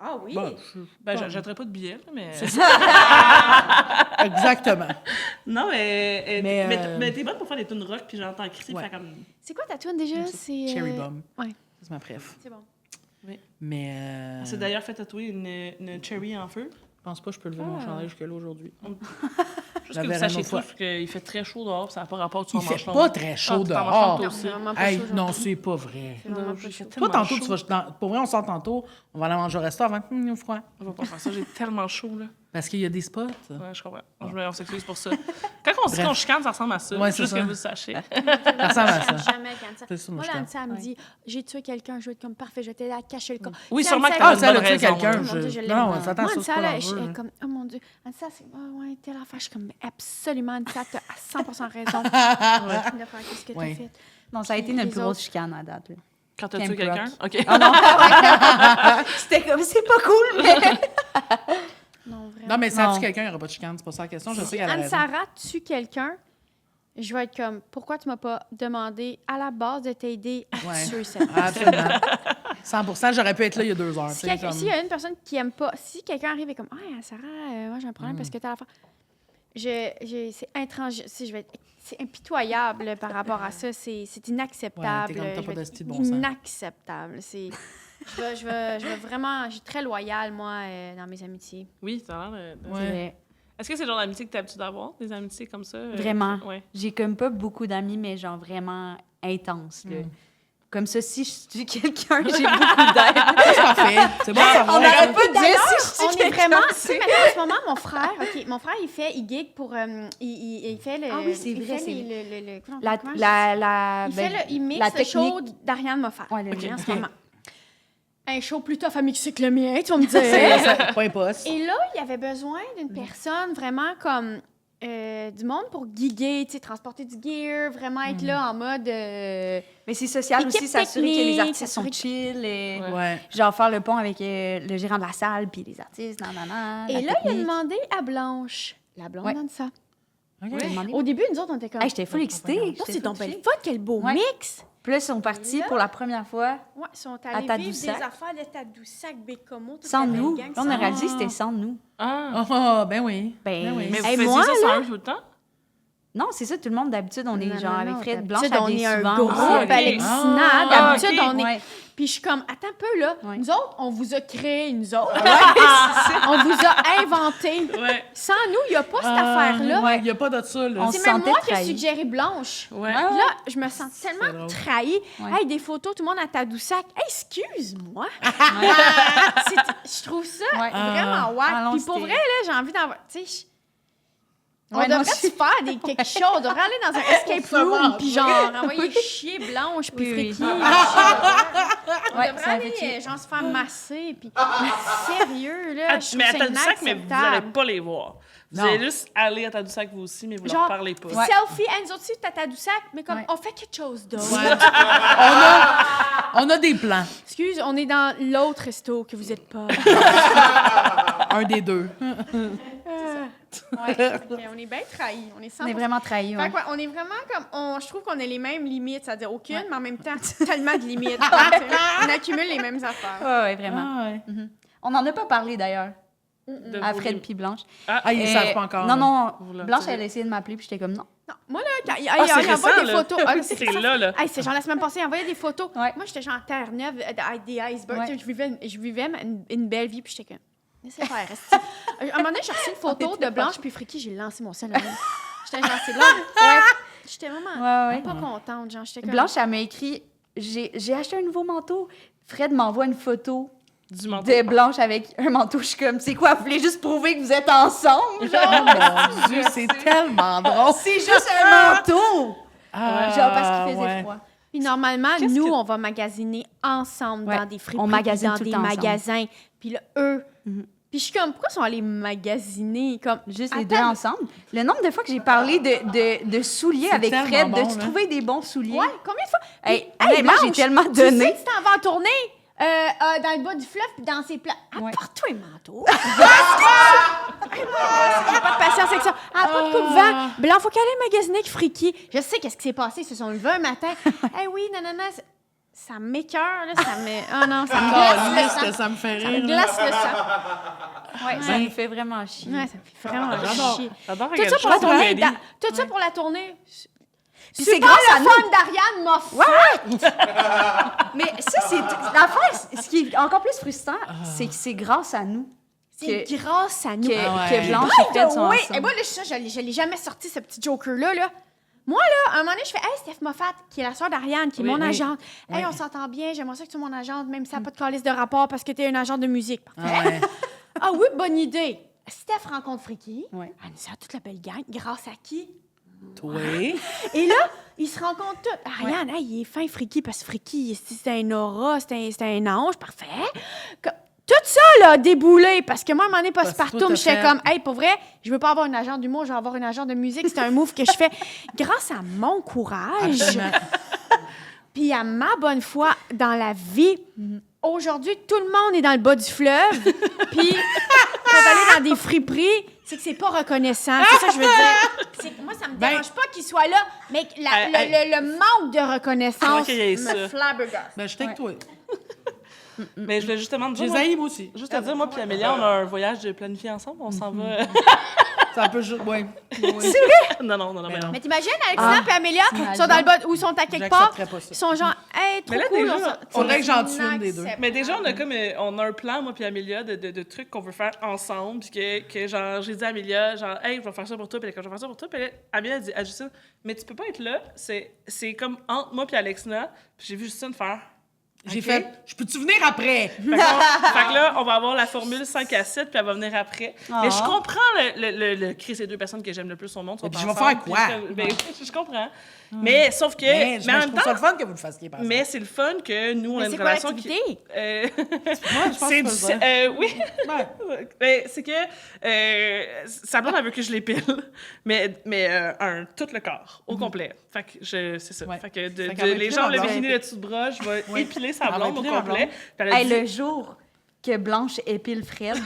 Ah oui? Bon, Ben, j'achèterais pas de billets, mais... exactement. Non, mais Mais, t'es bonne pour faire des tunes rock, puis j'entends crier, Ouais. faire comme... C'est quoi ta tune déjà? C'est. Cherry Bomb. Ouais, C'est ma préf. c'est bon. Mais. On s'est d'ailleurs fait tatouer une cherry en feu. Je pense pas que je peux lever mon chandail jusque-là aujourd'hui. Juste La que vous verra une sachiez autre fois. tous qu'il fait très chaud dehors, puis ça n'a pas rapport que tu Il en fait manges long. pas très chaud Ah, tu t'en manges dehors. tantôt Non, aussi. c'est vraiment pas Hey, chaud, non, genre. c'est pas vrai. C'est vraiment Non, pas je chaud. sais Toi, tellement tantôt, chaud. tu vas. Pour vrai, on sort tantôt. On va aller manger au resto avant. Il est froid. On va pas faire ça, j'ai tellement chaud, là. Parce qu'il y a des spots. Ouais, je comprends. On s'excuse pour ça. Quand on se dit Bref. qu'on chicane, ça ressemble à ça. Ouais, c'est juste ça. que vous sachiez. Ça ressemble à ça. Jamais quand ça. C'est ça, Moi, je là, t'aime. Anissa, elle me dit j'ai tué quelqu'un, je vais être comme parfait, je vais t'aider à cacher le corps. Oui, Si sûrement Anissa, que t'as Ah, une ça, elle bonne a tué raison, quelqu'un. là. Oh mon Dieu, je l'aime. Non, ça attend, Moi, ça, c'est Anissa, pas là, l'enjeu, je là. suis comme oh mon Dieu. Anissa, c'est ouais, telle affaire. Je suis comme absolument, Anissa, t'as à 100% raison. De faire qu'est-ce que t'as Ouais. fait. Non, ça a été Puis notre les plus grosse autres. chicane à date. Là. Quand t'as Camp tué quelqu'un? Rock. OK. Oh non! C'était comme, c'est pas cool, mais... Non, vraiment. Non, mais ça Non. tue quelqu'un, il n'y aura pas de chicane. C'est pas ça la question. Je sais qu'elle a raison. Anne-Sara tue quelqu'un, je vais être comme pourquoi tu m'as pas demandé à la base de t'aider à Ouais. tuer cette Absolument. 100%, j'aurais pu être là il y a 2 heures. tu Si sais, quelqu'un- comme- S'il y a une personne qui aime pas, si quelqu'un arrive et comme ah Sarah, moi j'ai un problème parce que t'as l'affaire. C'est intransigeant, c'est impitoyable par rapport à ça, c'est inacceptable. Ouais, t'es comme, t'as Je pas vais d'esti être de bon sens. inacceptable. Je veux vraiment, je suis très loyale moi dans mes amitiés. Oui, ça a l'air de... Ouais. Est-ce que c'est le genre d'amitié que t'as l'habitude d'avoir? Des amitiés comme ça? Vraiment. Ouais. J'ai comme pas beaucoup d'amis, mais genre vraiment intenses. Là. Comme ça, si je tue quelqu'un, j'ai beaucoup d'aide. C'est parfait. C'est bon à savoir. On n'arrête pas de dire si je On tue est quelqu'un. vraiment. Tu sais, maintenant, en ce moment, mon frère, il gig pour. Il fait le. Ah oui, c'est il vrai, fait c'est comment- La, comment je- la, il ben, fait il mixe la le show technique. d'Ariane Moffat. Ouais, le OK, mien, en ce ok. moment. Un show plus tough à mixer que le mien, tu vas me dire. Point poste. Et là, il avait besoin d'une personne vraiment comme du monde pour giguer, tu sais, transporter du gear, vraiment être là en mode. Mais c'est social Équipe aussi, s'assurer que les technique, artistes sont s'assurer que- chill. Et... Ouais. Genre faire le pont avec le gérant de la salle, puis les artistes, nanana. Et la là, il a technique. demandé à Blanche, la blonde Ouais. d'Anissa. OK. Il a demandé. Au début, nous autres, on était comme. Hey, j'étais full excitée. Oh, j'étais c'est full donc belle excitée. fun, quel beau Ouais. mix! Puis là, ils sont partis Là- pour la première fois Ouais, ils sont À allés vivre des Tadoussac. affaires de Tadoussac, Bécomo, toute sans la belle nous. gang, Là, on sans a nous. réalisé que c'était sans nous. Ah! Oh, ben oui. Ben, Ben oui. Mais vous Hey, faisiez moi, ça sans là- eux tout le temps? Non, c'est ça, tout le monde, d'habitude, on est Non, genre non, avec non, Fred Blanche, d'habitude, elle on est vient un souvent. groupe Ah, ok. hallucinant. Ah, D'habitude, ok. on est... Ouais. Puis je suis comme, attends un peu, là. Ouais. Nous autres, on vous a créé, nous autres. On vous a inventé. Ouais. Sans nous, il n'y a pas cette affaire-là. Il n'y a pas de ça, là. On C'est se même sentait moi qui ai trahi. suggéré Blanche. Ouais. Puis là, je me sens tellement drôle. trahie. Ouais. Hey, des photos, tout le monde à Tadoussac. Hey, excuse-moi. Je trouve ça Ouais. vraiment wack. Ah non, Puis pour c'était- vrai, là, j'ai envie d'avoir... Tu sais, on Ouais, non, devrait se faire quelque chose. On devrait aller dans un escape se room venge. puis genre envoyer chier Blanche puis Oui, oui. Friki. On Ouais, devrait ça aller, fait genre, se faire masser. Puis... Mais sérieux, là, je trouve Mais à ça Tadoussac, mais vous n'allez inacceptable. pas les voir. Vous Non. allez juste aller à Tadoussac vous aussi, mais vous leur Genre, parlez pas. Ouais. selfie, nous autres aussi, t'as Tadoussac, mais comme, Ouais. on fait quelque chose d'autre. On a des plans. Excuse, on est dans l'autre resto que vous êtes pas. Un des deux. Ouais. Mais on est bien trahis. On est 100%. On est vraiment trahis, ouais. Fait que, ouais, on est vraiment comme. Je trouve qu'on a les mêmes limites, c'est-à-dire aucune, mais en même temps, tellement de limites. On accumule les mêmes affaires. Ouais, ouais, vraiment. Ah, ouais. On n'en a pas parlé, d'ailleurs, De à vos Fred lim- puis Blanche. Ah, ils ne Euh, savent pas encore. Non, là. non, Vous leur Blanche, direz. elle a essayé de m'appeler, puis j'étais comme non. Non, moi, là, quand il Ah, c'est envoie récent, des là. photos. Ah, C'est là, là. Hey, c'est genre la semaine passée, il envoyait des photos. Ouais. Moi, j'étais genre à Terre-Neuve, avec des icebergs. Ouais. Tu sais, je vivais une belle vie, puis j'étais comme. Laissez faire, reste. À un moment donné, j'ai reçu une photo de Blanche puis Friki, j'ai lancé mon cellulaire. J'étais genre, c'est là. Ouais. J'étais vraiment Ouais, ouais. pas contente. Genre, j'étais comme. Blanche, elle m'a écrit j'ai acheté un nouveau manteau. Fred m'envoie une photo Du manteau. de Blanche avec un manteau. Je suis comme, c'est quoi, vous voulez juste prouver que vous êtes ensemble? Genre, Oh mon Dieu, c'est tellement drôle. c'est juste un manteau! Ah, Genre, parce qu'il faisait ouais. froid. Puis normalement, Qu'est-ce nous, que- on va magasiner ensemble Ouais. dans des friperies, On magasine dans tout le des temps ensemble. magasins. Puis là, eux. Mhm. Puis je suis comme, pourquoi ils sont allés magasiner? Comme, Juste les Attends, deux ensemble. Le nombre de fois que j'ai parlé de souliers C'est avec tellement Fred, bon, de là. trouver des bons souliers. Ouais, combien de fois? Hey, Hey, honnêtement, j'ai Blanche, tellement Tu sais donné. que tu t'en vas en tournée dans le bas du fleuve puis dans ses plats. Ouais. Apporte-toi un manteau. J'ai pas de patience avec ça. Ah, pas de coupe-vent. Blanc, faut qu'elle aille magasiner avec Friki. Je sais qu'est-ce qui s'est passé. Ils se sont levés un matin. Eh oui, nanana. Ça m'écoeure, là. Ça me... Oh non, ça me glace le Caliste, sang. ça me fait Ça rire. me là. glace le sang. Ouais, ça me fait vraiment chier. Ouais, ça me fait vraiment J'adore. chier. J'adore Tout regarder ça pour la ça, tournée. Freddy. Tout ça pour la tournée. Puis c'est Super grâce à le nous. fun d'Ariane m'a fait. Mais ça, c'est l'affaire. Ce qui est encore plus frustrant, c'est que c'est grâce à nous C'est que, grâce à nous. que, Ah ouais. que Blanche et Fred sont Oui, ensemble. et moi, là, ça, je l'ai jamais sorti, ce petit Joker-là. Là. Moi, là, à un moment donné, je fais « Hey, Steph Moffat, qui est la sœur d'Ariane, qui est Oui, mon oui. agente. Hey, on s'entend bien, j'aimerais ça que tu sois mon agente, même si ça n'a pas de calice de rapport parce que tu es une agente de musique. » Ah, ouais. Ah oui, bonne idée. Steph rencontre Friki. Ouais. Elle nous sort toute la belle gang. Grâce à qui? Toi. Et là, ils se rencontrent tous. Ariane, hey, il est fin, Friki, parce que Friki, c'est un aura, c'est un ange, parfait. Tout ça, là, a déboulé, parce que moi, à un moment donné, Parce que partout, toi, t'as j'étais fait- comme, hey, pour vrai, je veux pas avoir une agent d'humour, je veux avoir une agent de musique. C'est un move que je fais grâce à mon courage, Absolument. puis à ma bonne foi dans la vie. Aujourd'hui, tout le monde est dans le bas du fleuve, puis quand on aller dans des friperies, c'est que c'est pas reconnaissant. C'est ça que je veux dire. C'est que moi, ça me Ben- dérange pas qu'il soit là, mais que le manque de reconnaissance Comment qu'il y ait me ça? flabbergaste. Ben, je suis avec toi. Mais je voulais justement te J'ai dire. zaï, moi aussi. Juste te dire, moi puis Amélia, on a un voyage de planifié ensemble. On s'en va. Ça peut juste. Ouais. Non, mais non. Mais t'imagines, Alexandre et Amélia t'imagines. sont dans le bas ou sont à quelque part, J'accepterais pas ça. ils sont genre, hey, trop Mais là, cool. déjà, faudrait que j'en tue une des deux. Mais déjà, on a comme on a un plan, moi puis Amélia, de trucs qu'on veut faire ensemble. Puis que genre, j'ai dit à Amélia, genre, hey, je vais faire ça pour toi. Puis là, quand je vais faire ça pour toi, puis là, Amélia a dit à Justine, mais tu peux pas être là. C'est comme entre moi puis Alexina. Puis j'ai vu Justine faire. J'ai Ok. fait. Je peux-tu venir après? Fait que là, on va avoir la formule 5 à 7, puis elle va venir après. Mais je comprends le créer ces deux personnes que j'aime le plus au monde. sont Et puis je vais ensemble, faire quoi? puis ben, je comprends. Mais sauf que. Mais Mais en je même trouve ça temps. le fun que vous le fassiez passer. Mais c'est le fun que nous, on a Mais une c'est quoi relation l'activité? Moi, je pense C'est que du. c'est ça. Oui. Ouais. Ben, c'est que sa blonde, elle veut que je l'épile, mais tout le corps, au complet. Fait que c'est ça. Ouais. Fait que Fait qu'elle va les épiler jambes, ma le blonde. bikini, le dessous de bras, je vais Oui. épiler sa Elle va blonde au épiler ma complet. blonde. Puis elle a Hey, dit- le jour que Blanche épile Fred,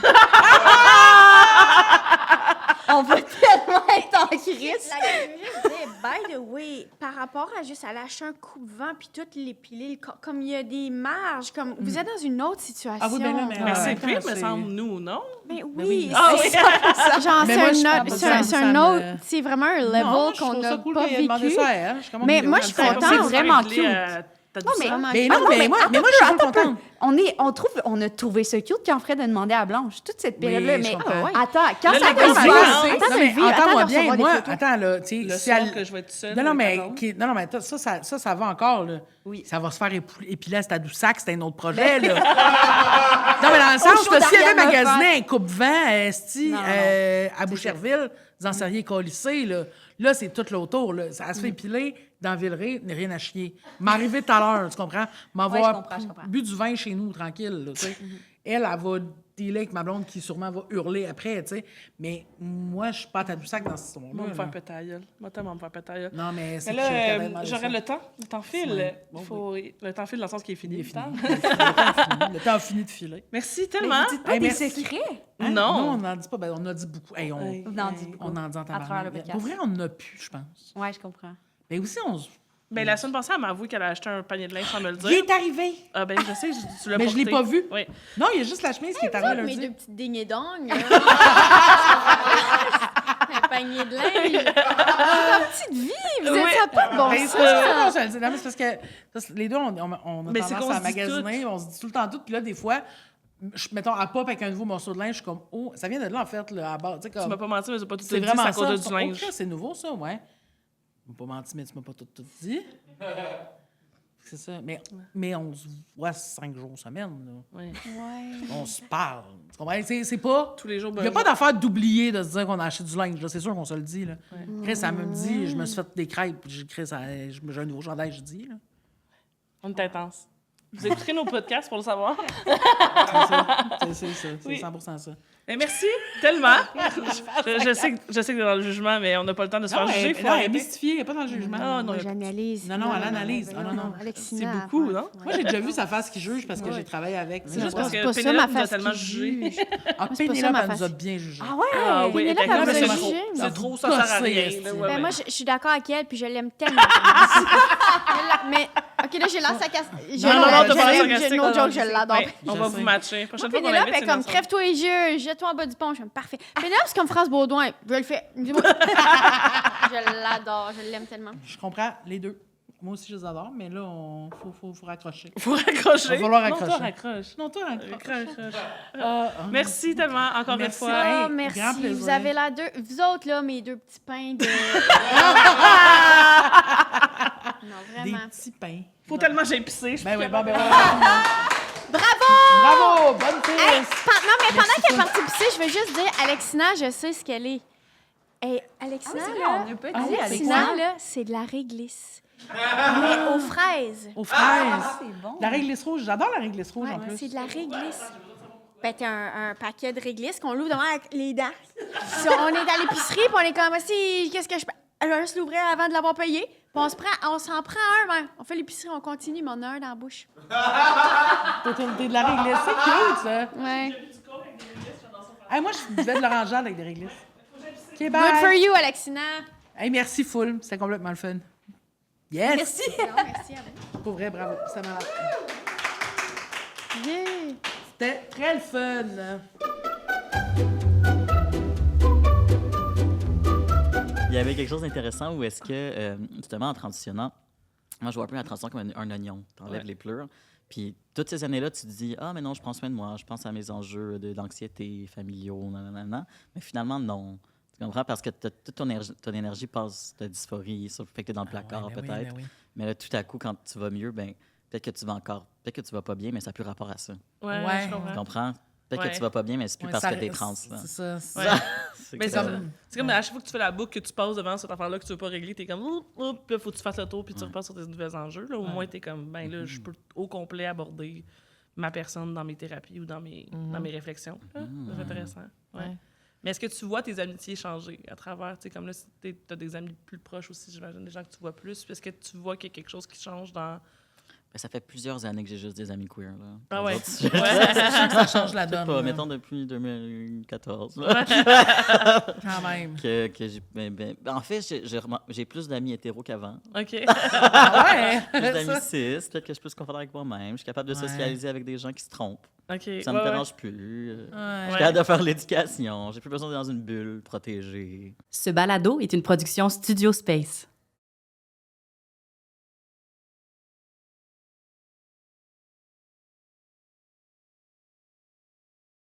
on va tellement être en crise. La- je veux juste dire, by the way, par rapport à juste aller acheter un coupe-vent puis toutes les piler, comme il y a des marges, comme vous êtes dans une autre situation. Ah oui, ben là, mais... Mais c'est attends, pire, me c'est- semble, nous, non? Mais Ben oui, oui. Ah oui. genre Mais moi, je c'est un pense autre, que c'est ça un me- autre, c'est vraiment un level Non, je qu'on trouve n'a ça cool pas qu'il ait demandé vécu. ça à elle. Je suis comme, Mais OK, moi, on je suis va le faire. contente. C'est vraiment réglé, cute. t'as Non, dit mais ça? vraiment Mais cute. non, mais moi, je suis contente. On a trouvé ça cute quand Fred a demandé à Blanche toute cette période-là. Oui, je mais comprends. ouais. attends, quand Là, ça le va gars, se c'est passer, quand? Attends Non, de mais vivre, attends entends-moi de bien, recevoir des moi, photos. attends, là, tu sais, Le si soir elle... que je vais être toute seule. Non, non, avec mais, ta blonde. non, mais ça va encore, là. Oui. Ça va se faire épiler à Tadoussac, c'était un autre projet, là. Non, mais dans le sens, show là, si elle avait d'Ariane magasiné un coupe-vent, esti, Non, à Boucherville, dans Serrier Colissé, là, c'est tout l'autour, là. Ça se fait épiler dans Villeray, n'est rien à chier. M'arriver tout à l'heure, tu comprends? M'avoir je comprends. bu du vin chez nous, tranquille, là, tu sais. Elle va dealer avec ma blonde qui sûrement va hurler après, tu sais. Mais moi, je suis pas à Tadoussac dans ce Moi, moment-là. me faire là. péter la gueule. Moi, tellement me faire péter la gueule. Non, mais Mais c'est là, que je suis capable de demander j'aurais ça. le temps. Le temps file. Ouais. Bon, Le temps file dans le sens qu'il est fini. Il est le fini. temps. Le temps a fini de filer. Merci Mais tellement. vous dites pas Hey, des merci. secrets. Hein? Non. Non, on n'en dit pas. Ben, on en dit beaucoup. Hey, on, Hey. Vous en dites beaucoup. on en dit en travers le tabarnak. podcast. Pour vrai, on en a plus, je pense. Ouais, je comprends. Mais aussi, on se... Ben, la semaine passée, elle m'a avoué qu'elle a acheté un panier de linge sans me le dire. Il est arrivé! Ah, ben, je sais, tu l'as Mais je l'ai porté. pas vu. Oui. Non, il y a juste la chemise qui est Mes arrivée deux lundi. petites dignes d'ongles. Un panier de linge. Ta petite vie, vous Oui. êtes ça a pas de bon Ben, sens. c'est ça, non, je le dis. Non, mais c'est parce que les deux, on a Mais c'est tendance qu'on à se dit magasiner, on se dit tout le temps tout. Puis là, des fois, mettons, à pop avec un nouveau morceau de linge, je suis comme, oh, ça vient de là, en fait, là, à base. Tu sais, Tu comme... m'as pas menti, mais j'ai pas tout C'est dit, vraiment c'est à ça. cause du linge. Oh, c'est nouveau, ça, ouais. Je m'ai pas menti, mais tu m'as pas tout dit. C'est ça. Mais on se voit 5 jours semaine, là. Oui. Ouais. On se parle. Tu comprends? C'est pas... Tous les jours, Il n'y a pas d'affaire d'oublier de se dire qu'on a acheté du linge. là. C'est sûr qu'on se le dit. Là. Chris, ça me dit, je me suis fait des crêpes. J'ai un nouveau chandail, je dis. Là. On est intense. Vous écouterez nos podcasts pour le savoir. C'est ça. C'est Oui. 100% ça. Mais merci tellement. Je sais que dans le jugement, mais on n'a pas le temps de se faire juger. Faut elle est arrêter. mystifiée. Elle n'est pas dans le jugement. Ah, non, Moi, il y a- j'analyse. Non, elle analyse. Ah, non. Alexina, C'est beaucoup, ouais. non? Moi, j'ai déjà vu sa face qui juge parce que Ouais. j'ai travaillé avec. C'est juste Ouais, parce c'est que pas ça, Pénélope ma nous a face tellement qui jugé. juge. Ah, c'est pas ça, Pénélope, ma elle nous a face. bien jugé. Ah ouais? Ah oui, Pénélope, elle était elle comme, vous a c'est jugé. trop. C'est trop, ça sert à rien. Gossé, là, ouais, Ben, ouais. moi, je suis d'accord avec elle, puis je l'aime tellement. Mais, OK, là, j'ai l'air sarcastique. Non, t'as pas l'air sarcastique. No joke, je l'adore. Ouais, on Je va sais. vous matcher. Prochaine fois qu'on Pénélope l'invite, est comme, crève-toi les yeux, jette-toi en bas du pont. Je suis comme, parfait. Pénélope, c'est comme France Baudouin. Je le fais. Dis-moi. Je l'adore, je l'aime tellement. Je comprends les deux. Moi aussi, je les adore, mais là, faut raccrocher. Faut raccrocher. Va falloir Non, toi, raccrocher. raccroche. Non, toi, raccroche. Raccroche. Merci tellement, encore une Merci. fois. Ah, Hey, merci. grand plaisir. Vous avez la deux. Vous autres, là, mes deux petits pains de. Non, Des vraiment. petits pains. Faut tellement que j'ai pissé. Ben oui, bon, ben ouais. Bravo! Bravo! Bonne Hey, piste! non, mais pendant qu'elle est partie pisser, je veux juste dire, Alexina, je sais ce qu'elle est. Hey, Alexina, C'est vrai, là, on n'a pas Ah dit oui, Alexina, là, c'est de la réglisse. Mais aux fraises. Aux fraises. C'est bon. La réglisse rouge, j'adore la réglisse rouge en Ouais, plus. c'est de la réglisse. Ben, t'as un paquet de réglisse qu'on l'ouvre devant avec les dents. Si on est à l'épicerie, puis on est comme, si, qu'est-ce que je fais? Je vais juste l'ouvrir avant de l'avoir payé. Puis on s'en prend un, ben. On fait l'épicerie, on continue, mais on a un dans la bouche. T'es de la réglisse, c'est cute, ça. Ouais. Hey, moi, je buvais de l'orangeade avec des réglisses. OK, Good bye! for you, Alexina. Hey, merci, full. C'était complètement le fun. Yes! Merci. Non, merci à vous. Pour vrai, bravo. C'était malade. Yeah. C'était très le fun. Il y avait quelque chose d'intéressant où est-ce que, justement, en transitionnant, moi, je vois un peu la transition comme un oignon. Tu enlèves Ouais. les pleurs. Puis, toutes ces années-là, tu te dis, ah, mais non, je prends soin de moi, je pense à mes enjeux d'anxiété familiaux, nanana. Mais finalement, non. Tu comprends? Parce que toute ton énergie passe de dysphorie, sur le fait que tu es dans le placard, Ah, ouais, ben oui, peut-être. ben oui. Mais là, tout à coup, quand tu vas mieux, ben peut-être que tu vas pas bien, mais ça n'a plus rapport à ça. Ouais, Ouais. je Tu comprends. comprends? Peut-être Ouais. que tu vas pas bien, mais c'est plus Ouais, parce ça que t'es reste- trans. là. C'est ça. c'est Ouais. ça. C'est Mais que c'est ça- comme, à chaque fois que tu fais la boucle, que tu passes devant cette affaire-là que tu veux pas régler, t'es comme, oups, puis là, faut que tu fasses le tour, puis tu repasses sur tes nouveaux enjeux. Là, au moins, t'es comme, ben là, je peux au complet aborder ma personne dans mes thérapies ou dans mes réflexions. là. C'est intéressant. Ouais. Mais est-ce que tu vois tes amitiés changer à travers, tu sais, comme là, tu as des amis plus proches aussi, j'imagine, des gens que tu vois plus. Est-ce que tu vois qu'il y a quelque chose qui change dans Ben, ça fait plusieurs années que j'ai juste des amis queer. Là. Ah Les ouais. autres, C'est sûr que ça change la je sais donne. pas, là. mettons depuis 2014. Là, Quand même. que j'ai, en fait, j'ai plus d'amis hétéros qu'avant. OK. Ah ouais! Plus d'amis Ça. cis, peut-être que je suis plus confortable avec moi-même. Je suis capable de Ouais. socialiser avec des gens qui se trompent. OK. Ça me dérange plus. Je Ouais. suis capable de faire l'éducation. J'ai plus besoin d'être dans une bulle protégée. Ce balado est une production Studio Space.